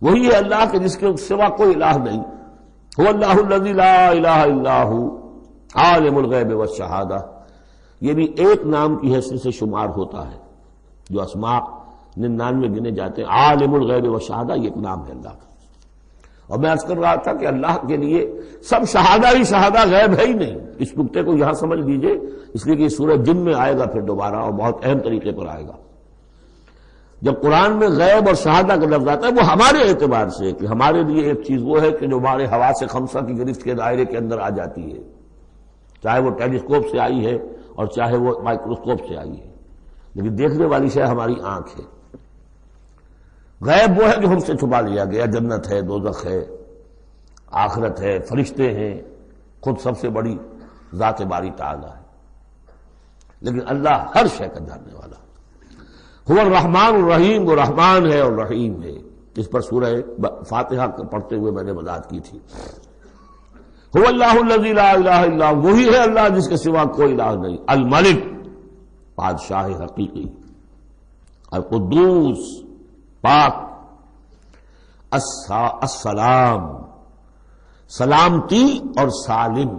وہی ہے اللہ کے جس کے سوا کوئی الہ نہیں. هو اللہ الذی لا الہ الا هو عالم الغیب والشہادہ. یہ بھی ایک نام کی حیثیت سے شمار ہوتا ہے، جو اسماء 99 گنے جاتے ہیں. عالم الغیب والشہادہ یہ ایک نام ہے اللہ کا. اور میں عرض کر رہا تھا کہ اللہ کے لیے سب شہادہ ہی شہادہ، غیب ہے ہی نہیں. اس نقطے کو یہاں سمجھ لیجئے، اس لیے کہ یہ سورہ جن میں آئے گا پھر دوبارہ، اور بہت اہم طریقے پر آئے گا. جب قرآن میں غیب اور شہادہ کا لفظ آتا ہے وہ ہمارے اعتبار سے، کہ ہمارے لیے ایک چیز وہ ہے کہ جو ہمارے حواس خمسہ کی گرفت کے دائرے کے اندر آ جاتی ہے، چاہے وہ ٹیلیسکوپ سے آئی ہے اور چاہے وہ مائکروسکوپ سے آئی ہے، لیکن دیکھنے والی شے ہماری آنکھ ہے. غیب وہ ہے جو ہم سے چھپا لیا گیا، جنت ہے، دوزخ ہے، آخرت ہے، فرشتے ہیں، خود سب سے بڑی ذات باری تعالی ہے. لیکن اللہ ہر شے کا جاننے والا. هو الرحمن الرحیم، وہ رحمان ہے اور رحیم ہے. اس پر سورہ فاتحہ پڑھتے ہوئے میں نے وضاحت کی تھی. هو اللہ الذی لا الہ الا هو، وہی ہے اللہ جس کے سوا کوئی الہ نہیں. الملک، بادشاہ حقیقی. القدوس، پاک. السلام، سلامتی اور سالم،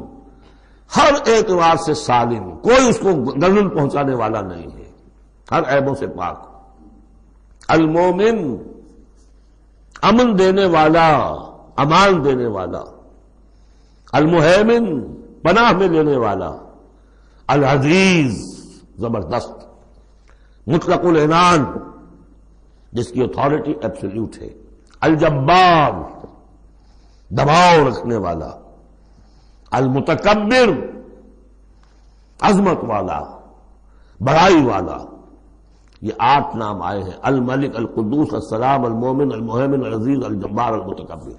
ہر اعتبار سے سالم، کوئی اس کو گردن پہنچانے والا نہیں ہے، ہر عیبوں سے پاک. المومن، امن دینے والا، امان دینے والا. المہیمن، پناہ میں لینے والا. العزیز، زبردست. مطلق العنان، جس کی اتھارٹی ایبسلیوٹ ہے. الجبار، دباؤ رکھنے والا. المتکبر، عظمت والا، بڑائی والا. یہ 8 نام آئے ہیں. الملک، القدوس، السلام، المومن، المہیمن، العزیز، الجبار، المتکبر.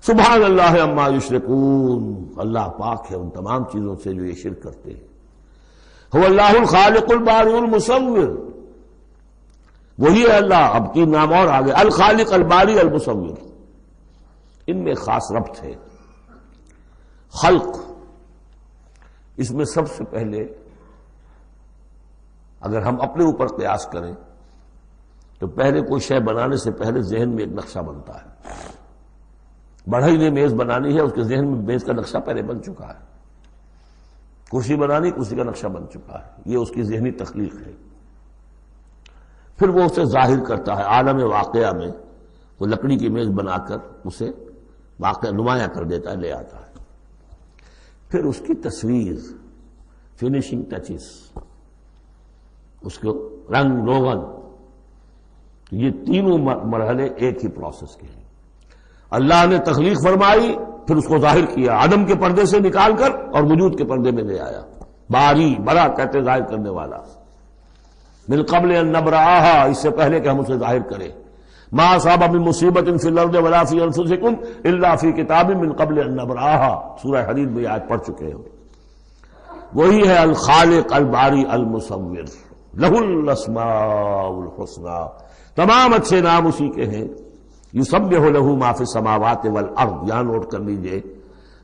سبحان اللہ عما یشرکون، اللہ پاک ہے ان تمام چیزوں سے جو یہ شرک کرتے ہیں. هو اللہ الخالق البارئ المصور، وہی ہے اللہ. اب 3 نام اور آگے، الخالق، الباری، المصور. ان میں خاص ربط ہے. خلق، اس میں سب سے پہلے اگر ہم اپنے اوپر قیاس کریں تو پہلے کوئی شے بنانے سے پہلے ذہن میں ایک نقشہ بنتا ہے. بڑھئی نے میز بنانی ہے، اس کے ذہن میں میز کا نقشہ پہلے بن چکا ہے. کرسی بنانی، کرسی کا نقشہ بن چکا ہے. یہ اس کی ذہنی تخلیق ہے. پھر وہ اسے ظاہر کرتا ہے عالم واقعہ میں. وہ لکڑی کی میز بنا کر اسے واقعہ نمایاں کر دیتا ہے، لے آتا ہے. پھر اس کی تصویر، فنیشنگ ٹچز، اس کو رنگ روغن. یہ تینوں مرحلے ایک ہی پروسیس کے ہیں. اللہ نے تخلیق فرمائی، پھر اس کو ظاہر کیا، عدم کے پردے سے نکال کر اور وجود کے پردے میں لے آیا. باری، برا کہتے ظاہر کرنے والا. من قبل ان نبرأہا، اس سے پہلے کہ ہم اسے ظاہر کریں. ما اصاب من مصیبت فی الارض ولا فی انفسکم الا فی کتاب من قبل ان نبرأہا، سورہ حدید میں آیت پڑھ چکے ہو. وہی ہے الخالق، الباری، المصور. لہ الاسماء الحسنی، تمام اچھے نام اسی کے ہیں. یسبح لہ ما فی السماوات والارض، یہاں نوٹ کر لیجئے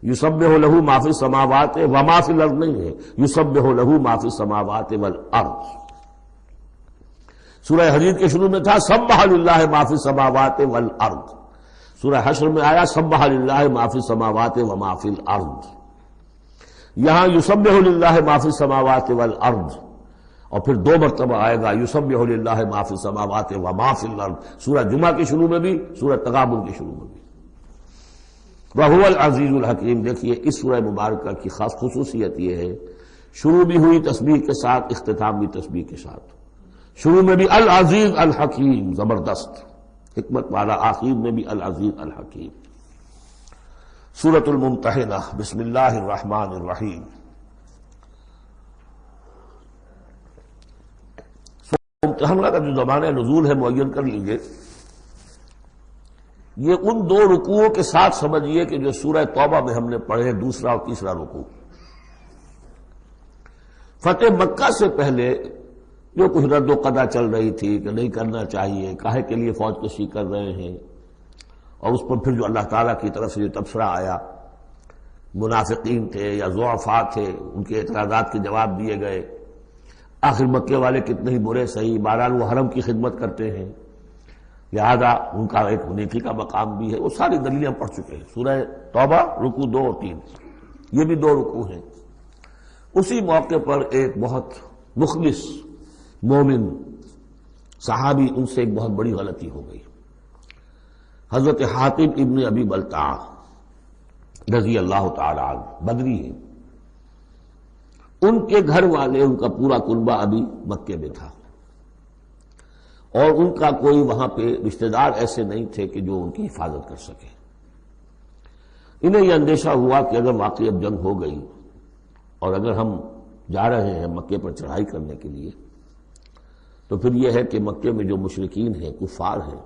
یسبح لہ ما فی السماوات وما فی الارض نہیں ہے، یسبح لہ ما فی السماوات والارض۔ سورہ حدید کے شروع میں تھا سبح للہ ما فی السماوات والارض، سورہ حشر میں آیا سبح للہ ما فی السماوات وما فی الارض، یہاں یسبح للہ ما فی السماوات والارض، اور پھر 2 مرتبہ آئے گا یسبح للہ ما فی السماوات وما فی الارض، سورہ جمعہ کے شروع میں بھی، سورہ تغابن کے شروع میں بھی۔ وَهُوَ الْعَزِيزُ الْحَكِيمُ۔ دیکھیے اس سورہ مبارکہ کی خاص خصوصیت یہ ہے، شروع بھی ہوئی تسبیح کے ساتھ، اختتام بھی تسبیح کے ساتھ، شروع میں بھی العزیز الحکیم، زبردست حکمت والا، آخر میں بھی العزیز الحکیم۔ سورۃ الممتحنہ، بسم اللہ الرحمن الرحیم۔ ممتحنہ کا جو زمانہ نزول ہے معین کر لیجیے، یہ ان 2 رکوعوں کے ساتھ سمجھیے کہ جو سورہ توبہ میں ہم نے پڑھے، دوسرا اور تیسرا رکوع۔ فتح مکہ سے پہلے جو کچھ رد و قدا چل رہی تھی کہ نہیں کرنا چاہیے، کاہے کے لیے فوج کشی کر رہے ہیں، اور اس پر پھر جو اللہ تعالیٰ کی طرف سے جو تبصرہ آیا، منافقین تھے یا ضعفاء تھے، ان کے اعتراضات کے جواب دیے گئے، آخر مکے والے کتنے ہی برے صحیح، بہرحال وہ حرم کی خدمت کرتے ہیں، لہذا ان کا ایک نیکی کا مقام بھی ہے، وہ ساری دلیلیں ہم پڑھ چکے ہیں۔ سورہ توبہ رکوع 2 اور 3، یہ بھی 2 رکوع ہیں۔ اسی موقع پر ایک بہت مخلص مومن صحابی، ان سے ایک بہت بڑی غلطی ہو گئی۔ حضرت حاتب ابن ابی بلتع رضی اللہ تعالی عنہ، بدری ہیں، ان کے گھر والے، ان کا پورا کنبہ ابھی مکے میں تھا، اور ان کا کوئی وہاں پہ رشتہ دار ایسے نہیں تھے کہ جو ان کی حفاظت کر سکے۔ انہیں یہ اندیشہ ہوا کہ اگر واقعی اب جنگ ہو گئی اور اگر ہم جا رہے ہیں مکے پر چڑھائی کرنے کے لیے، تو پھر یہ ہے کہ مکے میں جو مشرکین ہیں، کفار ہیں،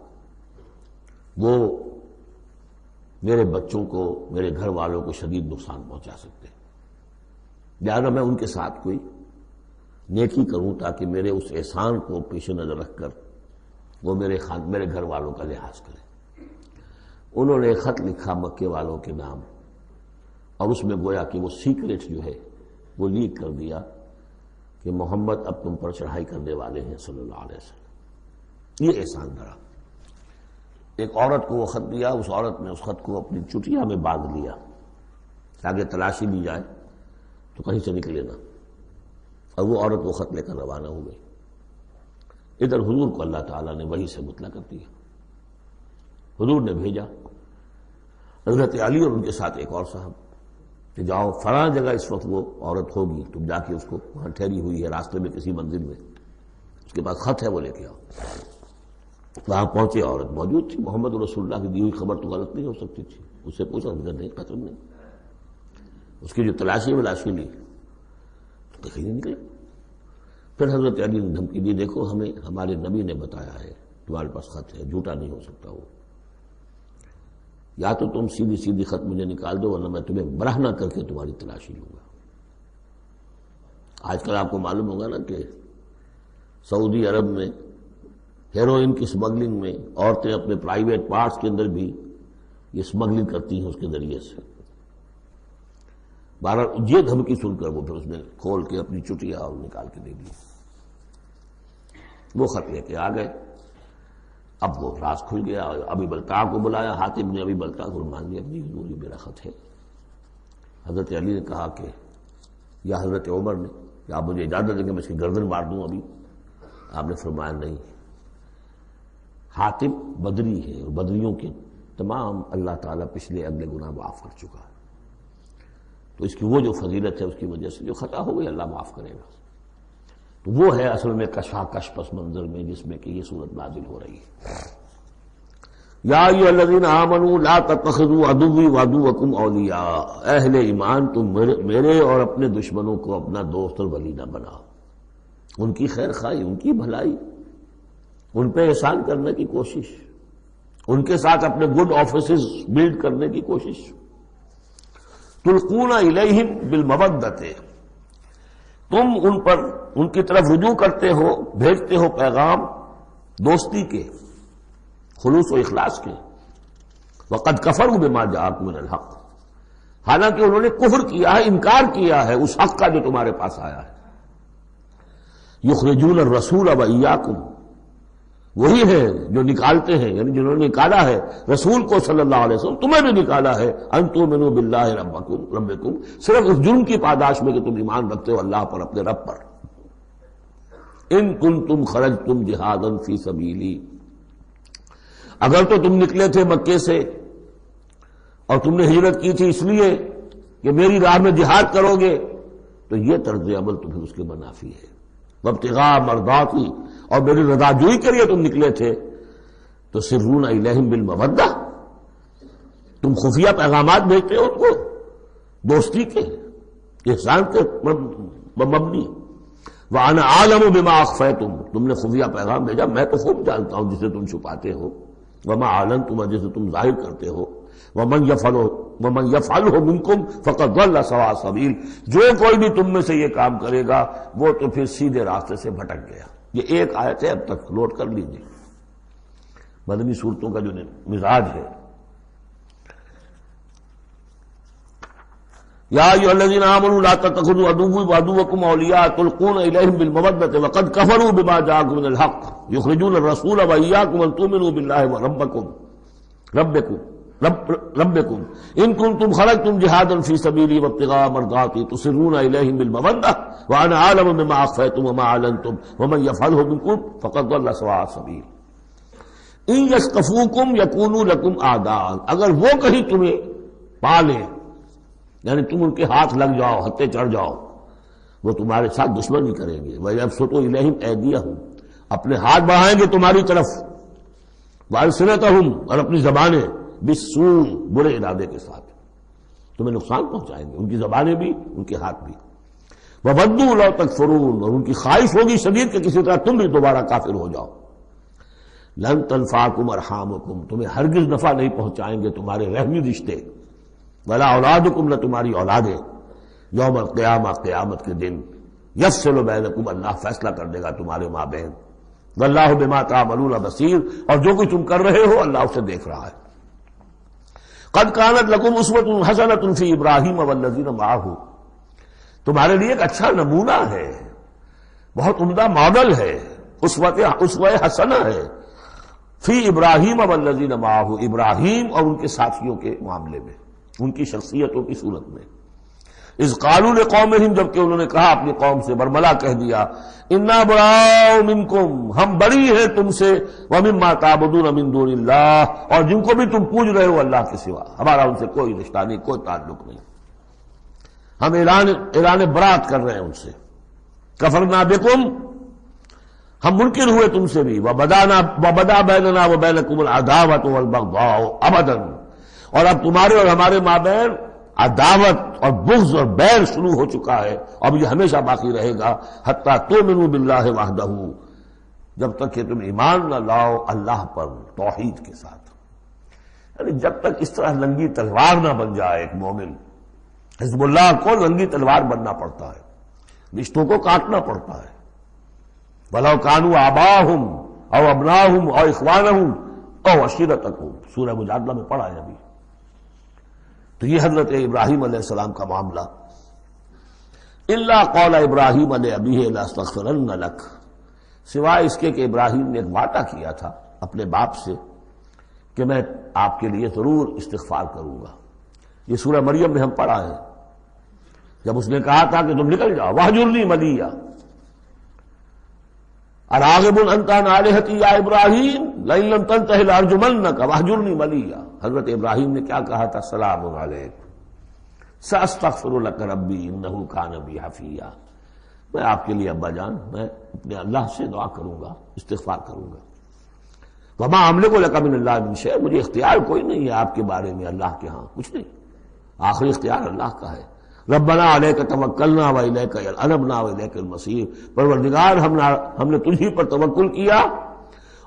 وہ میرے بچوں کو، میرے گھر والوں کو شدید نقصان پہنچا سکتے ہیں، لہٰذا میں ان کے ساتھ کوئی نیکی کروں تاکہ میرے اس احسان کو پیش نظر رکھ کر وہ میرے گھر والوں کا لحاظ کریں۔ انہوں نے ایک خط لکھا مکے والوں کے نام، اور اس میں گویا کہ وہ سیکریٹ جو ہے وہ لیک کر دیا کہ محمد اب تم پر چڑھائی کرنے والے ہیں صلی اللہ علیہ وسلم۔ یہ احسان دھرا۔ ایک عورت کو وہ خط دیا، اس عورت نے اس خط کو اپنی چٹیا میں باندھ لیا تاکہ تلاشی لی جائے تو کہیں سے نکلے نہ، اور وہ عورت وہ خط لے کر روانہ ہو گئی۔ ادھر حضور کو اللہ تعالیٰ نے وحی سے مطلع کر دیا۔ حضور نے بھیجا حضرت علی اور ان کے ساتھ ایک اور صاحب کہ جاؤ فلاں جگہ اس وقت وہ عورت ہوگی، تم جا کے اس کو وہاں ٹھہری ہوئی ہے راستے میں کسی منزل میں، اس کے پاس خط ہے، وہ لے کے آؤ۔ وہاں پہنچے، عورت موجود تھی، محمد رسول اللہ کی دی ہوئی خبر تو غلط نہیں ہو سکتی تھی۔ اس سے پوچھا، نہیں قتل نہیں۔ اس کی جو تلاشی ولاشی لی تو کہیں نہیں نکلے۔ پھر حضرت علی نے دھمکی دی، دیکھو ہمیں ہمارے نبی نے بتایا ہے تمہارے پاس خط ہے، جھوٹا نہیں ہو سکتا وہ، یا تو تم سیدھی سیدھی خط مجھے نکال دو ورنہ میں تمہیں برہنہ کر کے تمہاری تلاشی لوں گا۔ آج کل آپ کو معلوم ہوگا نا کہ سعودی عرب میں ہیروئن کی سمگلنگ میں عورتیں اپنے پرائیویٹ پارٹس کے اندر بھی یہ سمگلنگ کرتی ہیں اس کے ذریعے سے۔ بہرحال یہ دھمکی سن کر وہ پھر اس نے کھول کے اپنی چٹیا اور نکال کے دے دی۔ وہ خط لے کے آ گئے۔ اب وہ راز کھل گیا، ابی بلتع کو بلایا، حاتب نے ابی بلتع کو مان لیا، اپنی حضور یہ میرا خط ہے۔ حضرت علی نے کہا کہ یا حضرت عمر نے کہ آپ مجھے اجازت دیں کہ میں اس کی گردن مار دوں ابھی؟ آپ نے فرمایا نہیں، حاتب بدری ہے اور بدریوں کے تمام اللہ تعالیٰ پچھلے اگلے گناہ معاف کر چکا ہے، تو اس کی وہ جو فضیلت ہے اس کی وجہ سے جو خطا ہو گئی اللہ معاف کرے گا۔ تو وہ ہے اصل میں کشاکش پس منظر میں جس میں کہ یہ صورت نازل ہو رہی ہے۔ یا ایھا الذین آمنوا لا تتخذوا عدوی وعدوکم اولیاء، اہل ایمان تم میرے اور اپنے دشمنوں کو اپنا دوست اور ولی نہ بناؤ۔ ان کی خیر خواہی، ان کی بھلائی، ان پہ احسان کرنے کی کوشش، ان کے ساتھ اپنے گڈ آفیسز بلڈ کرنے کی کوشش۔ تلقون الیہم بالمودۃ، تم ان پر ان کی طرف رجوع کرتے ہو، بھیجتے ہو پیغام دوستی کے، خلوص و اخلاص کے۔ وقد کفروا بما جاءکم من الحق، حالانکہ انہوں نے کفر کیا ہے، انکار کیا ہے اس حق کا جو تمہارے پاس آیا ہے۔ یخرجون الرسول وایاکم، وہی ہے جو نکالتے ہیں، یعنی جنہوں نے نکالا ہے رسول کو صلی اللہ علیہ وسلم، تمہیں بھی نکالا ہے، ان تؤمنوا باللہ ربکم، صرف اس جرم کی پاداش میں کہ تم ایمان رکھتے ہو اللہ پر، اپنے رب پر۔ ان کنتم خرجتم جہادا فی سبیلی، اگر تو تم نکلے تھے مکے سے اور تم نے ہجرت کی تھی اس لیے کہ میری راہ میں جہاد کرو گے، تو یہ طرز عمل تمہیں اس کے منافی ہے۔ وابتغاء مرضاتی، اور میری رضا جوئی کے لیے تم نکلے تھے، تو سرون الیہم بالمودہ، تم خفیہ پیغامات بھیجتے ہو ان کو دوستی کے، احسان کے مبنی۔ وانا اعلم بما اخفیتم، تم نے خفیہ پیغام بھیجا، میں تو خوب جانتا ہوں جسے تم چھپاتے ہو، وما اعلنتم، جسے تم ظاہر کرتے ہو، ومن یفعلہ منکم فقد ضل سواء السبیل، جو کوئی بھی تم میں سے یہ کام کرے گا وہ تو پھر سیدھے راستے سے بھٹک گیا۔ یہ ایک آیت ہے، اب تک نوٹ کر لیجیے مدنی صورتوں کا جو مزاج ہے۔ یا ایھا الذین آمنوا لا تتخذوا عدوی وعدوکم اولیاء تلقون الیہم بالمودۃ وقد کفروا بما جاءکم من الحق یخرجون الرسول وایاکم ان تؤمنوا باللہ ربکم ان کنتم خرجتم جہادا فی سبیلی وابتغاء مرضاتی تسرون الیہم بالمودۃ وانا اعلم بما اخفیتم وما اعلنتم ومن یفعلہ منکم فقد ضل سواء السبیل۔ ان یثقفوکم یکونوا لکم اعداء، اگر وہ کہیں تمہیں پا لیں، یعنی تم ان کے ہاتھ لگ جاؤ، ہتھے چڑھ جاؤ، وہ تمہارے ساتھ دشمنی کریں گے۔ وَيَبْسُطُوا إِلَيْهِمْ أَيْدِيَهُمْ، اپنے ہاتھ بڑھائیں گے تمہاری طرف، وَأَلْسِنَتَهُمْ، اور اپنی زبانیں، بِالسُّوءِ، برے ارادے کے ساتھ تمہیں نقصان پہنچائیں گے، ان کی زبانیں بھی ان کے ہاتھ بھی۔ وَوَدُّوا لَوْ تَكْفُرُونَ، اور ان کی خواہش ہوگی شدید کہ کسی طرح تم بھی دوبارہ کافر ہو جاؤ۔ لَن تَنفَعَكُمْ أَرْحَامُكُمْ، تمہیں ہرگز نفع نہیں پہنچائیں گے تمہارے رحمی رشتے، ولا اولادکم، نہ تمہاری اولادیں، یوم القیامہ، قیامت کے دن، یفصل بینکم، اللہ فیصلہ کر دے گا تمہارے مابین، واللہ بما تعملون بصیر، اور جو کچھ تم کر رہے ہو اللہ اسے دیکھ رہا ہے۔ قد کانت لکم اسوۃ حسنۃ فی ابراہیم والذین معہ، تمہارے لیے ایک اچھا نمونہ ہے، بہت عمدہ ماڈل ہے، اسوہ حسنہ ہے، فی ابراہیم والذین معہ، ابراہیم اور ان کے ساتھیوں کے معاملے میں، ان کی شخصیتوں کی صورت میں۔ اذ قالوا لقومہم، جبکہ انہوں نے کہا اپنی قوم سے، برملا کہہ دیا، انا براء منکم، ہم بری ہیں تم سے، ومما تعبدون من دون اللہ، اور جن کو بھی تم پوج رہے ہو اللہ کے سوا، ہمارا ان سے کوئی رشتہ نہیں، کوئی تعلق نہیں، ہم اعلان برات کر رہے ہیں ان سے۔ کفرنا بکم، ہم منکر ہوئے تم سے بھی، وبدا بیننا وبینکم العداوۃ والبغضاء ابدا، اور اب تمہارے اور ہمارے مابین عداوت اور بغض اور بیل شروع ہو چکا ہے، اب یہ ہمیشہ باقی رہے گا، حتیٰ تؤمنوا باللہ وحدہ، جب تک کہ تم ایمان نہ لاؤ اللہ پر توحید کے ساتھ، یعنی جب تک اس طرح ننگی تلوار نہ بن جائے ایک مومن۔ حزب اللہ کو ننگی تلوار بننا پڑتا ہے، رشتوں کو کاٹنا پڑتا ہے، وَلَوْ كَانُوا آبَاءَهُمْ أَوْ أَبْنَاءَهُمْ أَوْ إِخْوَانَهُمْ أَوْ عَشِيرَتَهُمْ، سورہ مجادلہ میں پڑھا ہے ابھی۔ تو یہ حضرت ابراہیم علیہ السلام کا معاملہ، الا قول ابراہیم لأبیہ لأستغفرن لک، سوائے اس کے کہ ابراہیم نے ایک وعدہ کیا تھا اپنے باپ سے کہ میں آپ کے لیے ضرور استغفار کروں گا۔ یہ سورہ مریم میں ہم پڑھا ہے، جب اس نے کہا تھا کہ تم نکل جاؤ، وَاہْجُرْنِی مَلِیًّا، اراغب انت عن آلہتی یا ابراہیم لئن لم تنتہ لارجمنک واہجرنی ملیہ، حضرت ابراہیم نے کیا کہا تھا؟ سلام علیک ساستغفر لک ربی انہ کان بی حفیہ، میں آپ کے لیے ابا جان، میں اپنے اللہ سے دعا کروں گا، استغفار کروں گا۔ وما املک لک من اللہ من شیء، مجھے اختیار کوئی نہیں ہے آپ کے بارے میں اللہ کے ہاں، کچھ نہیں، آخری اختیار اللہ کا ہے۔ ربنا علیک توکلنا والیک انبنا والیک المصیر، پروردگار ہم نے تجھی پر توکل کیا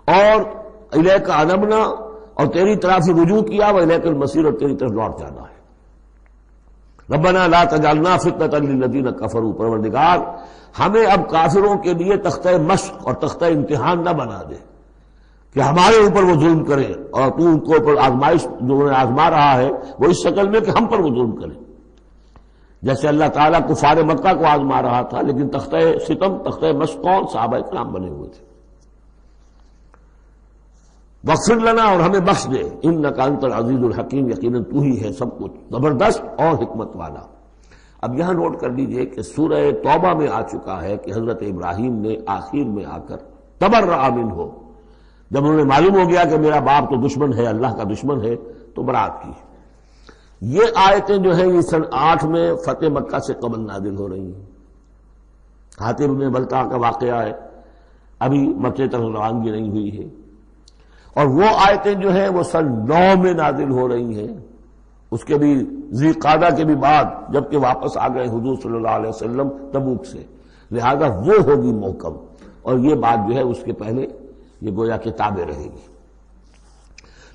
اور الیک انبنا، اور تیری طرف سے رجوع کیا، والیک المصیر، اور تیری طرف لوٹ جانا ہے۔ ربنا لا تجعلنا فتنۃ للذین کفروا، پروردگار ہمیں اب کافروں کے لیے تختہ مشق اور تختہ امتحان نہ بنا دے کہ ہمارے اوپر وہ ظلم کریں، اور تو ان کو اوپر آزمائش جو انہیں آزما رہا ہے وہ اس شکل میں کہ ہم پر وہ ظلم کریں۔ جیسے اللہ تعالیٰ کفار مکہ کو آزما رہا تھا، لیکن تختہ ستم، تختہ مشق کون؟ صحابہ کرام بنے ہوئے تھے۔ واغفر لنا، اور ہمیں بخش دے، انک انت العزیز الحکیم، یقیناً تو ہی ہے سب کچھ زبردست اور حکمت والا۔ اب یہاں نوٹ کر لیجئے کہ سورہ توبہ میں آ چکا ہے کہ حضرت ابراہیم نے آخر میں آ کر تبرأ منہ، جب انہوں نے معلوم ہو گیا کہ میرا باپ تو دشمن ہے، اللہ کا دشمن ہے، تو برات کی۔ یہ آیتیں جو ہیں یہ سن 8 میں فتح مکہ سے قبل نازل ہو رہی ہیں۔ حاطب بن بلتع کا واقعہ ہے، ابھی مکے تک روانگی نہیں ہوئی ہے، اور وہ آیتیں جو ہیں وہ سن 9 میں نازل ہو رہی ہیں، اس کے بھی ذی قعدہ کے بھی بعد، جبکہ واپس آ گئے حضور صلی اللہ علیہ وسلم تبوک سے، لہذا وہ ہوگی محکم، اور یہ بات جو ہے اس کے پہلے یہ گویا کتابیں رہے گی۔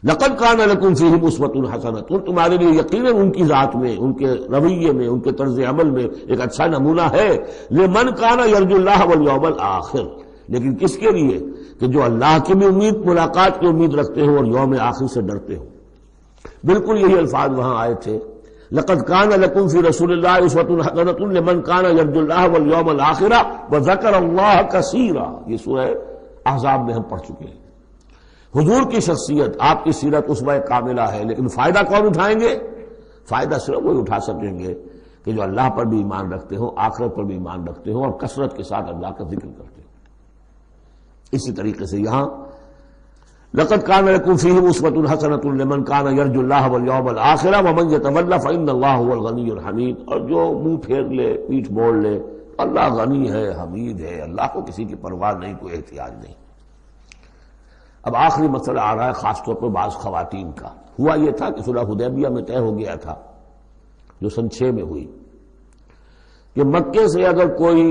لقد کان لکم فیہم اسوۃ حسنۃ، تمہارے لیے یقیناً ان کی ذات میں، ان کے رویے میں، ان کے طرز عمل میں ایک اچھا نمونہ ہے، لمن کان یرجو اللہ والیوم الآخر، لیکن کس کے لیے؟ کہ جو اللہ کی بھی امید، ملاقات کی امید رکھتے ہو اور یوم آخر سے ڈرتے ہو۔ بالکل یہی الفاظ وہاں آئے تھے، لقد کان لکم فی رسول اللہ اسوۃ حسنۃ لمن کان یرجو اللہ والیوم الآخر وذکر اللہ کثیرا، یہ سورہ احزاب میں ہم پڑھ چکے ہیں۔ حضور کی شخصیت، آپ کی سیرت اسوہ کاملہ ہے، لیکن فائدہ کون اٹھائیں گے؟ فائدہ صرف وہی اٹھا سکیں گے کہ جو اللہ پر بھی ایمان رکھتے ہوں، آخرت پر بھی ایمان رکھتے ہوں، اور کثرت کے ساتھ اللہ کا ذکر کرتے ہوں۔ اسی طریقے سے یہاں لقد کان لکم فیہم اسوۃ حسنۃ لمن کان یرجو اللہ والیوم الآخر ومن یتولی فإن اللہ هو الغنی الحمید، اور جو منہ پھیر لے، پیٹھ موڑ لے، اللہ غنی ہے، حمید ہے، اللہ کو کسی کی پرواہ نہیں، کوئی احتیاج نہیں۔ اب آخری مسئلہ آ رہا ہے خاص طور پر بعض خواتین کا۔ ہوا یہ تھا کہ صلح حدیبیہ میں طے ہو گیا تھا، جو سن 6 میں ہوئی، کہ مکے سے اگر کوئی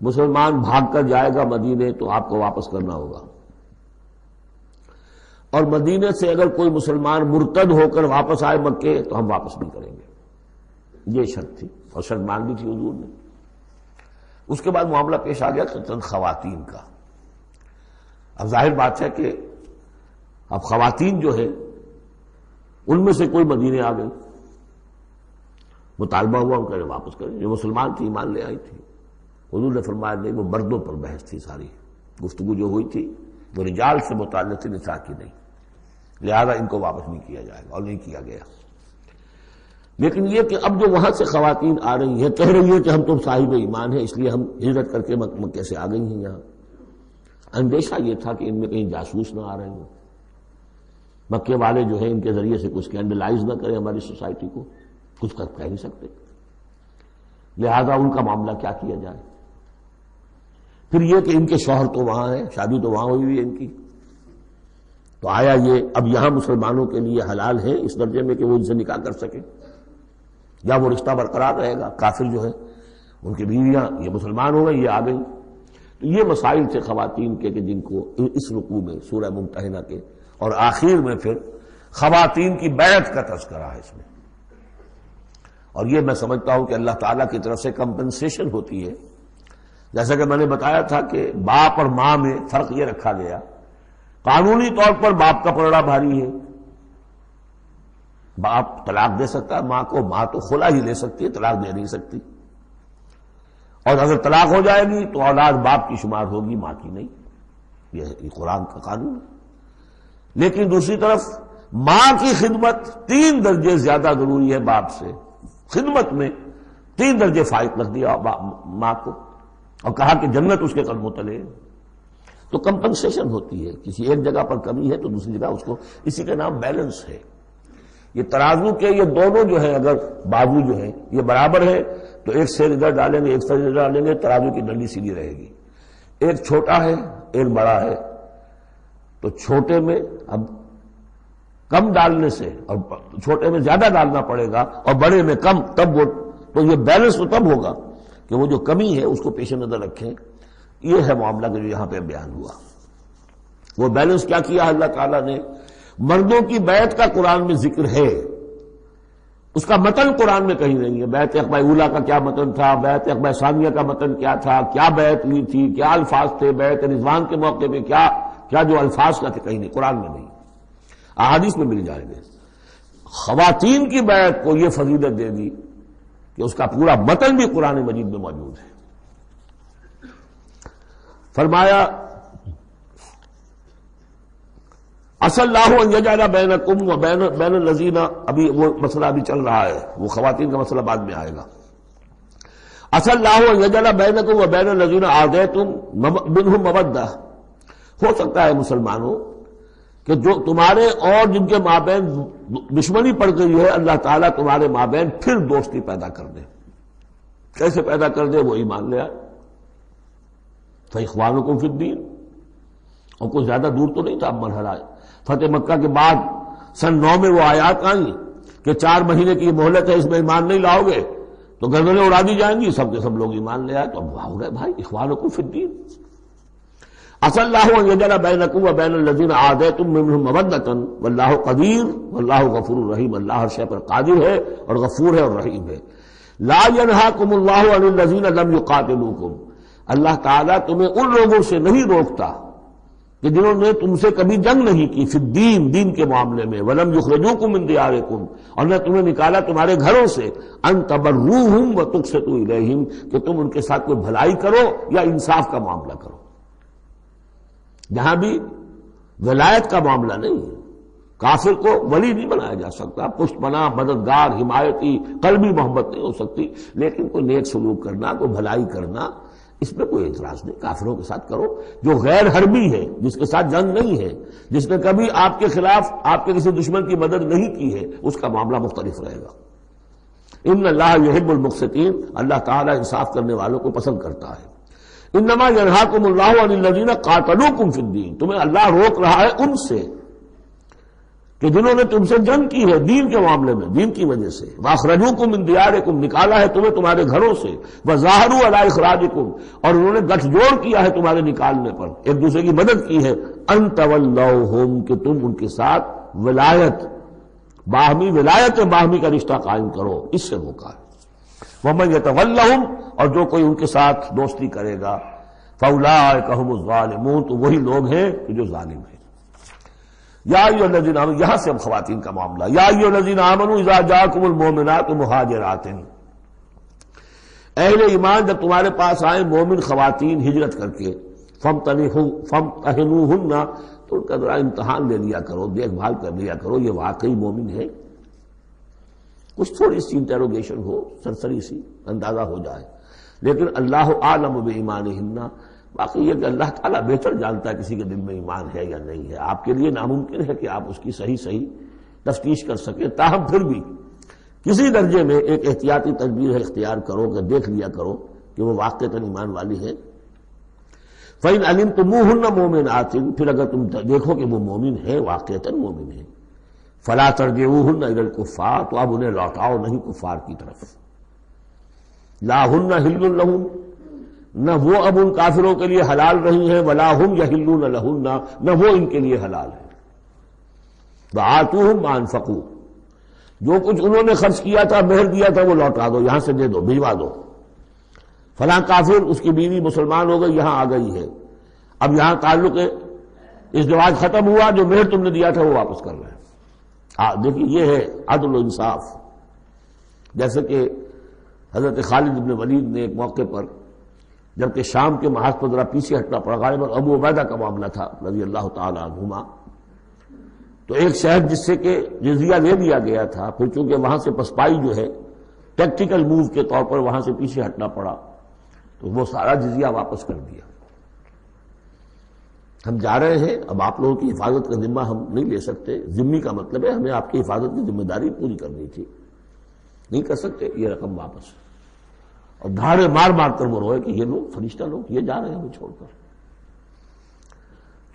مسلمان بھاگ کر جائے گا مدینے تو آپ کو واپس کرنا ہوگا، اور مدینے سے اگر کوئی مسلمان مرتد ہو کر واپس آئے مکے تو ہم واپس نہیں کریں گے۔ یہ شرط تھی، اور شرط مان لی تھی حضور نے۔ اس کے بعد معاملہ پیش آ گیا چند خواتین کا۔ اب ظاہر بات ہے کہ اب خواتین جو ہے ان میں سے کوئی مدینے آ گئی، مطالبہ ہوا ان کا واپس کریں، جو مسلمان تھی ایمان لے آئی تھی۔ حضور نے فرمایا نہیں، وہ مردوں پر بحث تھی، ساری گفتگو جو ہوئی تھی وہ رجال سے متعلق تھی، نساء کی نہیں، لہذا ان کو واپس نہیں کیا جائے گا، اور نہیں کیا گیا۔ لیکن یہ کہ اب جو وہاں سے خواتین آ رہی ہیں، کہہ رہی ہیں کہ ہم تو صاحب ایمان ہیں، اس لیے ہم ہجرت کر کے مکے سے آ گئی ہیں یہاں۔ اندیشہ یہ تھا کہ ان میں کہیں جاسوس نہ آ رہے ہوں، مکے والے جو ہیں ان کے ذریعے سے کچھ اسکینڈلائز نہ کریں ہماری سوسائٹی کو، کچھ کہہ نہیں سکتے، لہذا ان کا معاملہ کیا کیا جائے۔ پھر یہ کہ ان کے شوہر تو وہاں ہیں، شادی تو وہاں ہوئی ہے ان کی، تو آیا یہ اب یہاں مسلمانوں کے لیے حلال ہے اس درجے میں کہ وہ ان سے نکاح کر سکیں، یا وہ رشتہ برقرار رہے گا؟ کافر جو ہے ان کی بیویاں یہ مسلمان ہو گئی، یہ آ گئی۔ تو یہ مسائل تھے خواتین کے کہ جن کو اس رکوع میں سورہ ممتحنہ کے اور آخر میں پھر خواتین کی بیعت کا تذکرہ ہے اس میں۔ اور یہ میں سمجھتا ہوں کہ اللہ تعالیٰ کی طرف سے کمپنسیشن ہوتی ہے، جیسا کہ میں نے بتایا تھا کہ باپ اور ماں میں فرق یہ رکھا گیا، قانونی طور پر باپ کا پلڑا بھاری ہے، باپ طلاق دے سکتا ہے ماں کو، ماں تو خلا ہی لے سکتی ہے، طلاق دے نہیں سکتی، اور اگر طلاق ہو جائے گی تو اولاد باپ کی شمار ہوگی، ماں کی نہیں، یہ قرآن کا قانون ہے۔ لیکن دوسری طرف ماں کی خدمت 3 درجے زیادہ ضروری ہے باپ سے، خدمت میں 3 درجے فائق رکھ دیا ماں کو، اور کہا کہ جنت اس کے قدموں تلے ہے۔ تو کمپنسیشن ہوتی ہے، کسی ایک جگہ پر کمی ہے تو دوسری جگہ اس کو، اسی کا نام بیلنس ہے۔ یہ ترازو کے یہ دونوں جو ہیں، اگر بازو جو ہیں یہ برابر ہے تو ایک سیر ادھر ڈالیں گے، ایک سیر ادھر ڈالیں گے، ترازو کی ڈنڈی سیدھی رہے گی۔ ایک چھوٹا ہے ایک بڑا ہے تو چھوٹے میں اب کم ڈالنے سے، اور چھوٹے میں زیادہ ڈالنا پڑے گا اور بڑے میں کم، تب وہ، تو یہ بیلنس تو تب ہوگا کہ وہ جو کمی ہے اس کو پیش نظر رکھیں۔ یہ ہے معاملہ کہ جو یہاں پہ بیان ہوا، وہ بیلنس کیا کیا اللہ تعالیٰ نے۔ مردوں کی بیعت کا قرآن میں ذکر ہے، اس کا متن قرآن میں کہیں نہیں ہے۔ بیعت عقبہ اولیٰ کا کیا متن تھا، بیعت عقبہ ثانیہ کا متن کیا تھا، کیا بیعت لی تھی، کیا الفاظ تھے، بیعت رضوان کے موقع میں کیا جو الفاظ کا تھے، کہیں نہیں، قرآن میں نہیں، احادیث میں مل جائیں گے۔ خواتین کی بیعت کو یہ فضیلت دے دی کہ اس کا پورا متن بھی قرآن مجید میں موجود ہے۔ فرمایا عسى الله ان يجعل بينكم وبين الذين، ابھی وہ مسئلہ ابھی چل رہا ہے، وہ خواتین کا مسئلہ بعد میں آئے گا۔ عسى الله ان يجعل بينكم وبين الذين عاديتم منهم مودة، ہو سکتا ہے مسلمانوں کہ جو تمہارے اور جن کے مابین دشمنی پڑ گئی ہے اللہ تعالیٰ تمہارے مابین پھر دوستی پیدا کر دے۔ کیسے پیدا کر دے؟ وہ ایمان لے آئے۔ فإخوانكم في الدين، اور کوئی زیادہ دور تو نہیں تھا اب مرحلہ فتح مکہ کے بعد سن 9 میں وہ آیات آئیں کہ 4 مہینے کی مہلت ہے، اس میں ایمان نہیں لاؤ گے تو گردنیں اڑا دی جائیں گی، سب کے سب لوگ ایمان لے آئے۔ تو اب ہو رہے بھائی اخوانکم فی الدین۔ عسى الله ان يجعل بينكم وبين الذين عاديتم منهم مودة والله قدير والله غفور رحیم، اللہ ہر شے پر قادر ہے اور غفور ہے اور رحیم ہے۔ لا ينهاكم الله عن الذين لم يقاتلوكم، اللہ تعالیٰ تمہیں ان لوگوں سے نہیں روکتا کہ جنہوں نے تم سے کبھی جنگ نہیں کی، فی الدین، دین کے معاملے میں، ولم یخرجوکم من دیارکم، اور نہ تمہیں نکالا تمہارے گھروں سے، ان تبروہم وتقسطوا الیہم، کہ تم ان کے ساتھ کوئی بھلائی کرو یا انصاف کا معاملہ کرو۔ جہاں بھی ولایت کا معاملہ نہیں ہے، کافر کو ولی نہیں بنایا جا سکتا، پشت پناہ، مددگار، حمایتی، قلبی محبت نہیں ہو سکتی، لیکن کوئی نیک سلوک کرنا، کوئی بھلائی کرنا، اس میں کوئی اعتراض نہیں، کافروں کے ساتھ کرو۔ جو غیر حربی ہے، جس کے ساتھ جنگ نہیں ہے، جس نے کبھی آپ کے خلاف آپ کے کسی دشمن کی مدد نہیں کی ہے، اس کا معاملہ مختلف رہے گا۔ ان اللہ یحب المقسطین، اللہ تعالیٰ انصاف کرنے والوں کو پسند کرتا ہے۔ انما ینہاکم اللہ عن الذین قاتلوکم فی الدین، تمہیں اللہ روک رہا ہے ان سے کہ جنہوں نے تم سے جنگ کی ہے دین کے معاملے میں، دین کی وجہ سے، واخرجوکم من دیارکم، نکالا ہے تمہیں تمہارے گھروں سے، وظاہروا علی اخراجکم، اور انہوں نے گٹھ جوڑ کیا ہے تمہارے نکالنے پر، ایک دوسرے کی مدد کی ہے، ان تولوہم، کہ تم ان کے ساتھ ولایت، باہمی ولایت، باہمی کا رشتہ قائم کرو، اس سے روکا ہے۔ ومن یتولہم، اور جو کوئی ان کے ساتھ دوستی کرے گا، فاولئک ھم الظالمون، تو وہی لوگ ہیں کہ جو ظالم ہیں۔ یا ایھا الذین آمنوا، یہاں سے اب خواتین کا معاملہ، یا ایھا الذین آمنوا اذا جاءکم المؤمنات مہاجرات، اہل ایمان جب تمہارے پاس آئیں مومن خواتین ہجرت کر کے، فامتحنوہن، تو ان کا ذرا امتحان لے لیا کرو، دیکھ بھال کر لیا کرو یہ واقعی مومن ہے، کچھ تھوڑی سی انٹروگیشن ہو، سرسری سی اندازہ ہو جائے، لیکن اللہ اعلم بایمانہن، باقی یہ کہ اللہ تعالیٰ بہتر جانتا ہے کسی کے دل میں ایمان ہے یا نہیں ہے، آپ کے لیے ناممکن ہے کہ آپ اس کی صحیح تفتیش کر سکیں، تاہم پھر بھی کسی درجے میں ایک احتیاطی تدبیر اختیار کرو کہ دیکھ لیا کرو کہ وہ واقعتاً ایمان والی ہے۔ فَإِنْ عَلِمْتُمُوهُنَّ مُؤْمِنَاتٍ، پھر اگر تم دیکھو کہ وہ مومن ہے، واقعتاً مومن ہے، فَلَا تَرْجِعُوهُنَّ إِلَى الْكُفَّارِ، تو اب انہیں لوٹاؤ نہیں کفار کی طرف، لَا هُنَّ حِلٌّ لَهُمْ، نہ وہ اب ان کافروں کے لیے حلال رہی ہیں، وَلَا هُمْ يَحِلُّونَ لَهُنَّ، نہ وہ ان کے لیے حلال ہے۔ وَآتُوهُمْ مَا أَنفَقُوا، جو کچھ انہوں نے خرچ کیا تھا، مہر دیا تھا، وہ لوٹا دو، یہاں سے دے دو، بھجوا دو۔ فلاں کافر، اس کی بیوی مسلمان ہو گئی، یہاں آ گئی ہے، اب یہاں تعلق ازدواج ختم ہوا، جو مہر تم نے دیا تھا وہ واپس کر رہے ہیں۔ دیکھیے یہ ہے عدل و انصاف۔ جیسے کہ حضرت خالد بن ولید نے ایک موقع پر، جبکہ شام کے محاذ پر ذرا پیچھے ہٹنا پڑا، غالباً ابو عبیدہ کا معاملہ تھا رضی اللہ تعالی عنہما، تو ایک شہر جس سے کہ جزیہ لے لیا گیا تھا، پھر چونکہ وہاں سے پسپائی جو ہے ٹیکٹیکل موو کے طور پر وہاں سے پیچھے ہٹنا پڑا، تو وہ سارا جزیہ واپس کر دیا۔ ہم جا رہے ہیں، اب آپ لوگوں کی حفاظت کا ذمہ ہم نہیں لے سکتے، ذمہ کا مطلب ہے ہمیں آپ کی حفاظت کی ذمہ داری پوری کرنی تھی، نہیں کر سکتے، یہ رقم واپس، اور دھاڑے مار مار کر وہ روئے کہ یہ لوگ فرشتہ لوگ یہ جا رہے ہیں ہمیں چھوڑ کر۔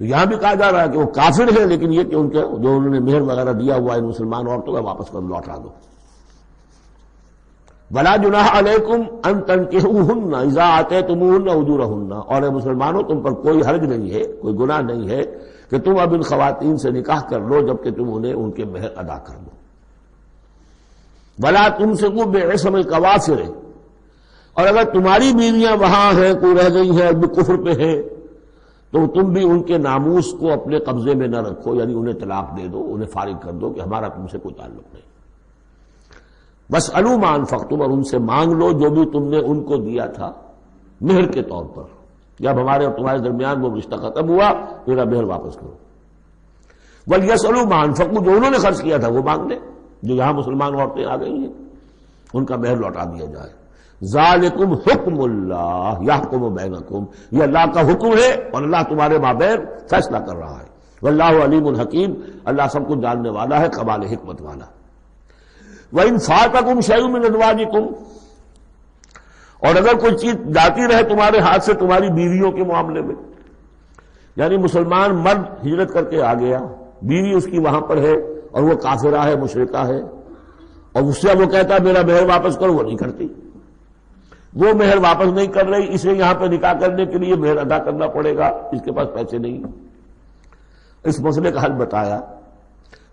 تو یہاں بھی کہا جا رہا ہے کہ وہ کافر ہیں، لیکن یہ کہ ان کے جو انہوں نے مہر وغیرہ دیا ہوا ہے مسلمان عورتوں کا، واپس کر لوٹا دو۔ وَلَا جُنَاحَ عَلَيْكُمْ أَن تَنكِحُوهُنَّ إِذَا آتَيْتُمُوهُنَّ أُجُورَهُنَّ، اور اے مسلمانوں تم پر کوئی حرج نہیں ہے، کوئی گناہ نہیں ہے کہ تم اب ان خواتین سے نکاح کر لو جبکہ تم انہیں ان کے مہر ادا کر دو۔ وَلَا تُمْسِكُوا بِعِصَمِ الْكَوَافِرِ، اور اگر تمہاری بیویاں وہاں ہیں، کوئی رہ گئی ہیں ابھی کفر پہ ہیں، تو تم بھی ان کے ناموس کو اپنے قبضے میں نہ رکھو، یعنی انہیں طلاق دے دو، انہیں فارغ کر دو کہ ہمارا تم سے کوئی تعلق نہیں۔ بس ما انفقتم، اور ان سے مانگ لو جو بھی تم نے ان کو دیا تھا مہر کے طور پر. جب ہمارے اور تمہارے درمیان وہ رشتہ ختم ہوا میرا مہر واپس کرو. وَلْيَسْأَلُوا مَا أَنفَقُوا، جو انہوں نے خرچ کیا تھا وہ مانگ لیں. جو یہاں مسلمان عورتیں آ گئی ہیں ان کا مہر لوٹا دیا جائے. ذالکم حکم اللہ یحکم بینکم، یہ اللہ کا حکم ہے اور اللہ تمہارے مابین فیصلہ کر رہا ہے. واللہ علیم الحکیم، اللہ سب کو جاننے والا ہے، کمال حکمت والا. وَإِنْ فَاتَكُمْ شَيْءٌ مِّنْ أَزْوَاجِكُمْ، اور اگر کوئی چیز جاتی رہے تمہارے ہاتھ سے تمہاری بیویوں کے معاملے میں، یعنی مسلمان مرد ہجرت کر کے آ گیا، بیوی اس کی وہاں پر ہے اور وہ کافرہ ہے، مشرکہ ہے، اور اس سے وہ کہتا ہے میرا مہر واپس کرو، وہ نہیں کرتی. وہ مہر واپس نہیں کر رہی، اسے یہاں پہ نکاح کرنے کے لیے مہر ادا کرنا پڑے گا، اس کے پاس پیسے نہیں. اس مسئلے کا حل بتایا.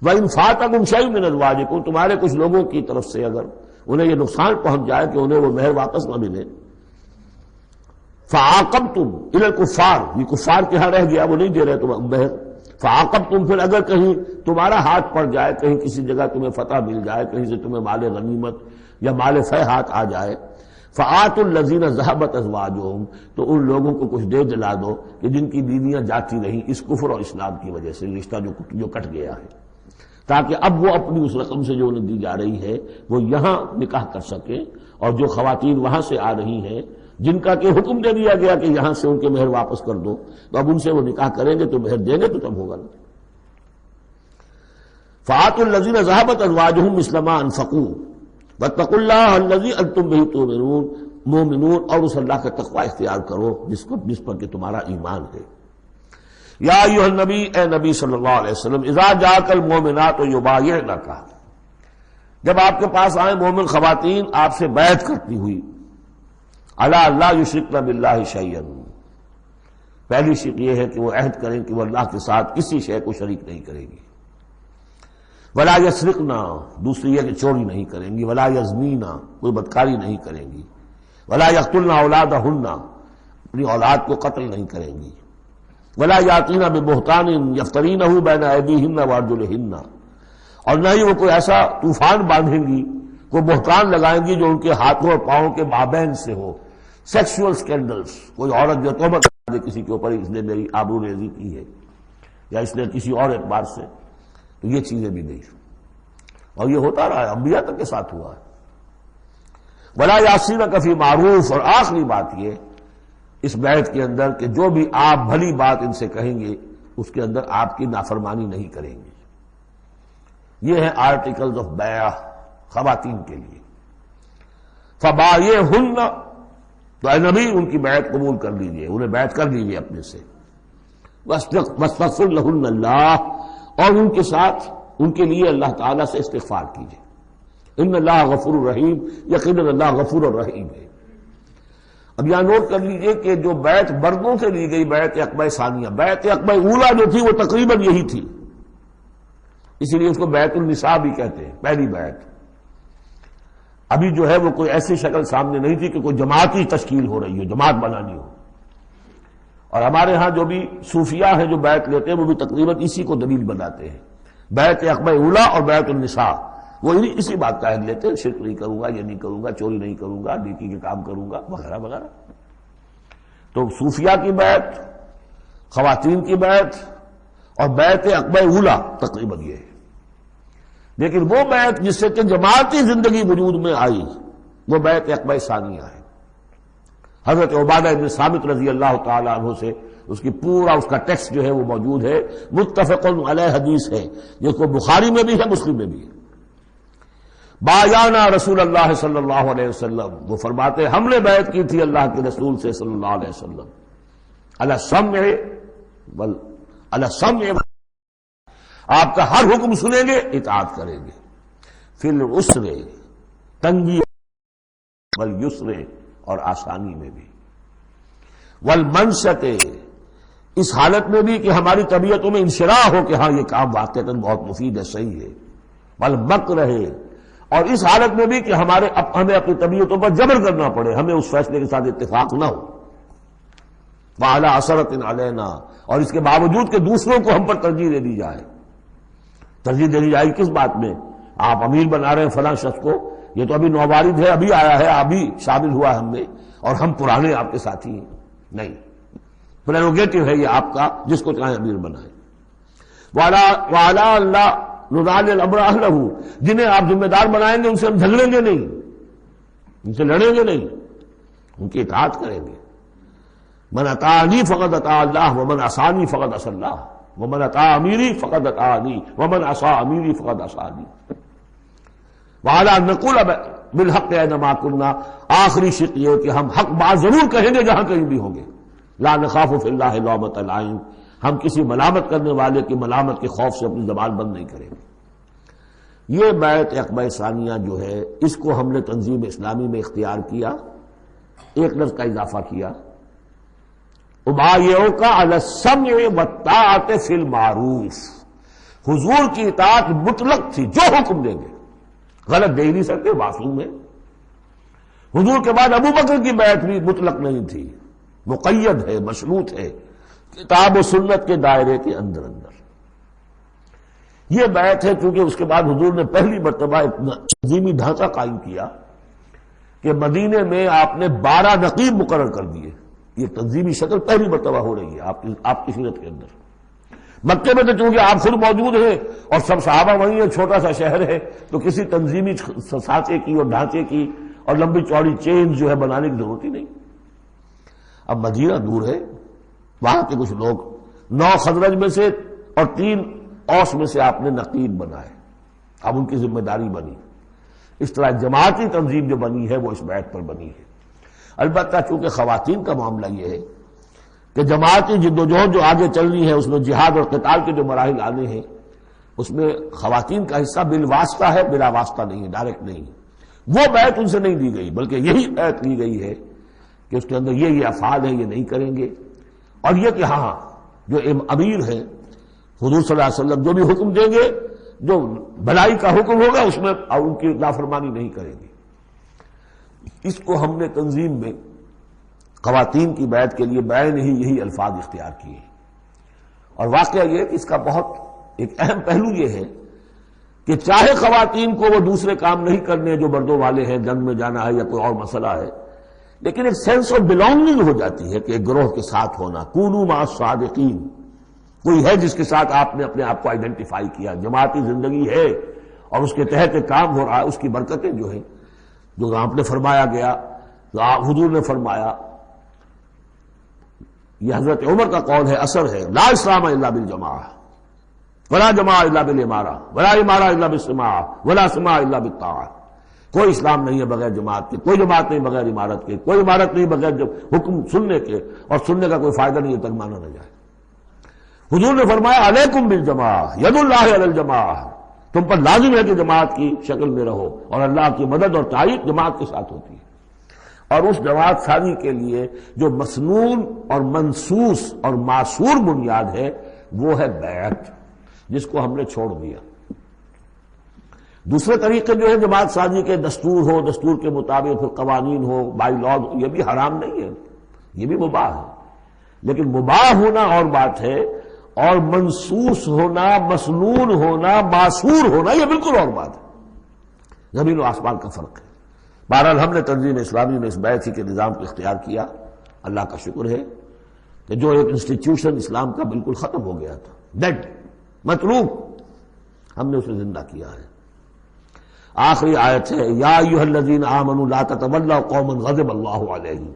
وَإِنْ فَاتَكُمْ شَيْءٌ مِّنْ أَزْوَاجِكُمْ، تمہارے کچھ لوگوں کی طرف سے اگر انہیں یہ نقصان پہنچ جائے کہ انہیں وہ مہر واپس نہ ملے، فَعَاقَبْتُمْ إِلَى الْكُفَّارِ، یہ کفار کے ہاں رہ گیا، وہ نہیں دے رہے تم مہر. فَعَاقَبْتُمْ، پھر اگر کہیں تمہارا ہاتھ پڑ جائے، کہیں کسی جگہ تمہیں فتح مل جائے، کہیں سے تمہیں مال غنیمت یا مال فہ ہاتھ آ جائے، فَآتُوا الَّذِينَ ذَهَبَتْ أَزْوَاجُهُمْ، تو ان لوگوں کو کچھ دے دلا دو کہ جن کی بیویاں جاتی رہیں اس کفر اور اسلام کی وجہ سے، رشتہ جو کٹ گیا ہے، تاکہ اب وہ اپنی اس رقم سے جو انہیں دی جا رہی ہے وہ یہاں نکاح کر سکیں. اور جو خواتین وہاں سے آ رہی ہیں جن کا کہ حکم دے دیا گیا کہ یہاں سے ان کے مہر واپس کر دو، تو اب ان سے وہ نکاح کریں گے تو مہر دیں گے تو تب ہوگا نا. فَآتُوا الَّذِينَ ذَهَبَتْ أَزْوَاجُهُمْ مِثْلَ مَا أَنفَقُوا وَاتَّقُوا اللَّهَ الَّذِي أَنتُم بِهِ مؤمنون، اور اس اللہ کا تقوی اختیار کرو جس پر کہ تمہارا ایمان ہے. یا ایھا النبی، اے نبی صلی اللہ علیہ وسلم، اذا جاءک المؤمنات یبایعنک، جب آپ کے پاس آئیں مومن خواتین آپ سے بیعت کرتی ہوئی، الا لا یشرکن باللہ شیئا، پہلی شرط یہ ہے کہ وہ عہد کریں کہ وہ اللہ کے ساتھ کسی شے کو شریک نہیں کریں گی. ولا یسرقن، دوسری یہ کہ چوری نہیں کریں گی. ولا یزنین، کوئی بدکاری نہیں کریں گی. ولا یقتلن اولادہن، اپنی اولاد کو قتل نہیں کریں گی. ولا یاتین ببہتان یفترینہ بین ایدیہن وارجلہن، اور نہ ہی وہ کوئی ایسا طوفان باندھیں گی، کوئی بہتان لگائیں گی جو ان کے ہاتھوں اور پاؤں کے مابین سے ہو. سیکسول سکینڈلز، کوئی عورت جو توبہ کر دے کسی کے اوپر اس نے میری آبرو ریزی کی ہے یا اس نے کسی اور اعتبار سے، تو یہ چیزیں بھی نہیں. اور یہ ہوتا رہا ہے، انبیاء تک کے ساتھ ہوا ہے. ولا یعصینک فی معروف، اور آخری بات یہ اس بیعت کے اندر کہ جو بھی آپ بھلی بات ان سے کہیں گے اس کے اندر آپ کی نافرمانی نہیں کریں گے. یہ ہے آرٹیکلز آف بیع خواتین کے لیے. فبایعہن، تو اے نبی ان کی بیعت قبول کر لیجیے، انہیں بیعت کر لیجیے اپنے سے. واستغفر لہن اللہ، اور ان کے ساتھ ان کے لیے اللہ تعالیٰ سے استغفار کیجیے. ان اللہ غفور الرحیم، یقیناً اللہ غفور الرحیم ہے. اب یہاں نوٹ کر لیجئے کہ جو بیعت مردوں سے لی گئی بیعت عقبہ ثانیہ، بیعت عقبہ اولیٰ جو تھی وہ تقریباً یہی تھی، اسی لیے اس کو بیعت النساء بھی کہتے ہیں، پہلی بیعت. ابھی جو ہے وہ کوئی ایسی شکل سامنے نہیں تھی کہ کوئی جماعتی تشکیل ہو رہی ہو، جماعت بنانی ہو. اور ہمارے ہاں جو بھی صوفیاء ہیں جو بیعت لیتے ہیں وہ بھی تقریباً اسی کو دلیل بناتے ہیں، بیعت عقبہ اولیٰ اور بیعت النساء. وہ اسی بات کا عہد لیتے ہیں، شرک نہیں کروں گا، یہ نہیں کروں گا، چوری نہیں کروں گا، نیکی کے کام کروں گا، وغیرہ وغیرہ. تو صوفیاء کی بیعت، خواتین کی بیعت اور بیعت عقبہ اولیٰ تقریباً یہ ہے. لیکن وہ بیعت جس سے کہ جماعتی زندگی وجود میں آئی وہ بیعت عقبہ ثانیہ ہے. حضرت عبادہ بن ثابت رضی اللہ تعالی عنہ سے اس کی پورا اس کا ٹیکسٹ جو ہے وہ موجود ہے، متفق علیہ حدیث ہے، جس کو بخاری میں بھی ہے، مسلم میں بھی ہے. بایعنا رسول اللہ صلی اللہ علیہ وسلم، وہ فرماتے ہم نے بیعت کی تھی اللہ کے رسول سے صلی اللہ علیہ وسلم، علی السمع، آپ کا ہر حکم سنیں گے، اطاعت کریں گے. فی العسر، تنگی، والیسر، اور آسانی میں بھی. والمنشط، اس حالت میں بھی کہ ہماری طبیعتوں میں انشراح ہو کہ ہاں یہ کام واقعتاً بہت مفید ہے، صحیح ہے. والمکر، اور اس حالت میں بھی کہ ہمیں اپنی طبیعتوں پر جبر کرنا پڑے، ہمیں اس فیصلے کے ساتھ اتفاق نہ ہو. وعلی اثرۃ علینا، اور اس کے باوجود کہ دوسروں کو ہم پر ترجیح دے دی جائے. ترجیح دے دی جائے کس بات میں؟ آپ امیر بنا رہے ہیں فلاں شخص کو، یہ تو ابھی نووارد ہے، ابھی آیا ہے، ابھی شامل ہوا ہم میں، اور ہم پرانے آپ کے ساتھی ہیں. نہیں، پریروگیٹو ہے یہ آپ کا، جس کو چاہیں امیر بنائیں. وَعَلَىٰ اللَّهِ نُنَازِلُ الْأَمْرَ أَهْلَهُ، جنہیں آپ ذمہ دار بنائیں گے ان سے ہم جھگڑیں گے نہیں، ان سے لڑیں گے نہیں، ان کی اطاعت کریں گے. من اطاعنی فقد اطاع اللہ ومن عصانی فقد عصى اللہ ومن اطاع امیری فقد اطاعنی ومن عصى امیری فقد عصانی. وعلیٰ نقول بالحق اینما کنا، آخری شق یہ کہ ہم حق بات ضرور کہیں گے جہاں کہیں بھی ہوں گے. لا نخاف فی اللہ لومۃ لائم، ہم کسی ملامت کرنے والے کی ملامت کے خوف سے اپنی زبان بند نہیں کریں گے. یہ بیعت عقبہ ثانیہ جو ہے، اس کو ہم نے تنظیم اسلامی میں اختیار کیا، ایک لفظ کا اضافہ کیا، ابایعک علی السمع والطاعۃ فی المعروف. حضور کی اطاعت مطلق تھی، جو حکم دیں گے. غلط دے نہیں سکتے، معصوم ہے. حضور کے بعد ابو بکر کی بیعت بھی مطلق نہیں تھی، مقید ہے، مشروط ہے، کتاب و سنت کے دائرے کے اندر. یہ بیعت ہے کیونکہ اس کے بعد حضور نے پہلی مرتبہ ایک تنظیمی ڈھانچہ قائم کیا کہ مدینے میں آپ نے 12 نقیب مقرر کر دیے. یہ تنظیمی شکل پہلی مرتبہ ہو رہی ہے آپ کی سیرت کے اندر. مکے میں تو چونکہ آپ خود موجود ہیں اور سب صحابہ وہیں ہیں، چھوٹا سا شہر ہے، تو کسی تنظیمی سانچے کی اور ڈھانچے کی اور لمبی چوڑی چین جو ہے بنانے کی ضرورت ہی نہیں. اب مدینہ دور ہے، وہاں کے کچھ لوگ 9 خزرج میں سے اور 3 اوس میں سے آپ نے نقیب بنائے، اب ان کی ذمہ داری بنی. اس طرح جماعتی تنظیم جو بنی ہے وہ اس بیعت پر بنی ہے. البتہ چونکہ خواتین کا معاملہ یہ ہے کہ جماعتی جدوجہد جو آگے چلنی ہے، اس میں جہاد اور قتال کے جو مراحل آنے ہیں، اس میں خواتین کا حصہ بالواسطہ ہے، بلا واسطہ نہیں ہے، ڈائریکٹ نہیں. وہ بیعت ان سے نہیں دی گئی، بلکہ یہی بیعت لی گئی ہے کہ اس کے اندر یہ افعال ہیں، یہ نہیں کریں گے. اور یہ کہ ہاں جو امیر ہیں حضور صلی اللہ علیہ وسلم جو بھی حکم دیں گے، جو بھلائی کا حکم ہوگا اس میں اور ان کی نافرمانی نہیں کریں گے. اس کو ہم نے تنظیم میں خواتین کی بیعت کے لیے بعین ہی یہی الفاظ اختیار کیے. اور واقعہ یہ کہ اس کا بہت ایک اہم پہلو یہ ہے کہ چاہے خواتین کو وہ دوسرے کام نہیں کرنے جو مردوں والے ہیں، جنگ میں جانا ہے یا کوئی اور مسئلہ ہے، لیکن ایک سینس آف بلانگنگ ہو جاتی ہے کہ ایک گروہ کے ساتھ ہونا. کونوا مع الصادقین، کوئی ہے جس کے ساتھ آپ نے اپنے آپ کو آئیڈینٹیفائی کیا، جماعتی زندگی ہے اور اس کے تحت ایک کام ہو رہا ہے. اس کی برکتیں جو ہیں، جو آپ نے فرمایا گیا، حضور نے فرمایا، یہ حضرت عمر کا قول ہے، اثر ہے، لا اسلام الا بالجماعہ ولا جماعہ الا بالامارہ ولا امارہ الا بالسماع ولا سماع الا بالطاعہ. کوئی اسلام نہیں ہے بغیر جماعت کے، کوئی جماعت نہیں بغیر عمارت کے، کوئی عمارت نہیں بغیر جب حکم سننے کے، اور سننے کا کوئی فائدہ نہیں ہے تک مانا نہ جائے. حضور نے فرمایا علیکم بالجماعہ، ید اللہ علی الجماعہ، تم پر لازم ہے کہ جماعت کی شکل میں رہو، اور اللہ کی مدد اور تائید جماعت کے ساتھ ہوتی ہے. اور اس جماعت سازی کے لیے جو مسنون اور منصوص اور معصور بنیاد ہے وہ ہے بیعت، جس کو ہم نے چھوڑ دیا. دوسرے طریقے جو ہے جماعت سازی کے، دستور ہو، دستور کے مطابق پھر قوانین ہو، بائی لاز، یہ بھی حرام نہیں ہے، یہ بھی مباح ہے. لیکن مباح ہونا اور بات ہے، اور منصوص ہونا، مسنون ہونا، معصور ہونا یہ بالکل اور بات ہے. زمین و آسمان کا فرق ہے. بہرحال ہم نے تنظیم اسلامی میں اس بیعت کے نظام کو اختیار کیا. اللہ کا شکر ہے کہ جو ایک انسٹیٹیوشن اسلام کا بالکل ختم ہو گیا تھا، ڈیڈ، مطلوب، ہم نے اسے زندہ کیا ہے. آخری آیت ہے، یا ایھا الذین آمنوا لا تتولوا قوما غضب اللہ علیہم.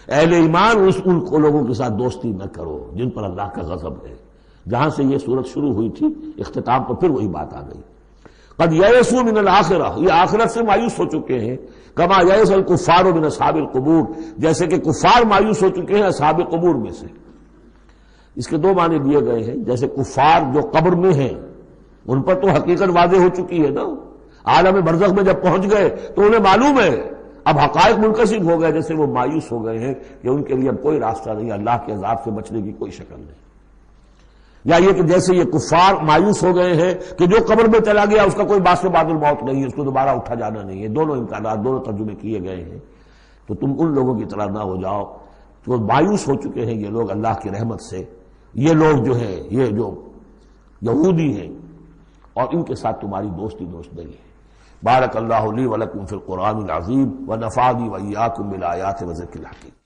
اہل ایمان ان لوگوں کے ساتھ دوستی نہ کرو جن پر اللہ کا غضب ہے. جہاں سے یہ صورت شروع ہوئی تھی، اختتام پر پھر وہی بات آ گئی. قد یئسوا من الآخرہ، یہ آخرت سے مایوس ہو چکے ہیں. کما یئس الکفار من اصحاب القبور، جیسے کہ کفار مایوس ہو چکے ہیں اصحاب قبور میں سے. اس کے 2 معنی دیے گئے ہیں. جیسے کفار جو قبر میں ہیں ان پر تو حقیقت واضح ہو چکی ہے نا، عالم برزخ میں جب پہنچ گئے تو انہیں معلوم ہے، اب حقائق منکشف ہو گئے، جیسے وہ مایوس ہو گئے ہیں کہ ان کے لیے اب کوئی راستہ نہیں، اللہ کے عذاب سے بچنے کی کوئی شکل نہیں. یا یہ کہ جیسے یہ کفار مایوس ہو گئے ہیں کہ جو قبر میں چلا گیا اس کا کوئی باعث بعد الموت نہیں ہے، اس کو دوبارہ اٹھا جانا نہیں ہے. دونوں امکانات، دونوں ترجمے کیے گئے ہیں. تو تم ان لوگوں کی طرح نہ ہو جاؤ جو مایوس ہو چکے ہیں یہ لوگ اللہ کی رحمت سے. یہ لوگ جو ہیں، یہ جو یہودی ہیں، اور ان کے ساتھ تمہاری دوستی نہیں ہے. بارک اللہ لی ولکم فی القرآن العظیم ونفعنی وإیاکم بالآیات وذکر الحکیم۔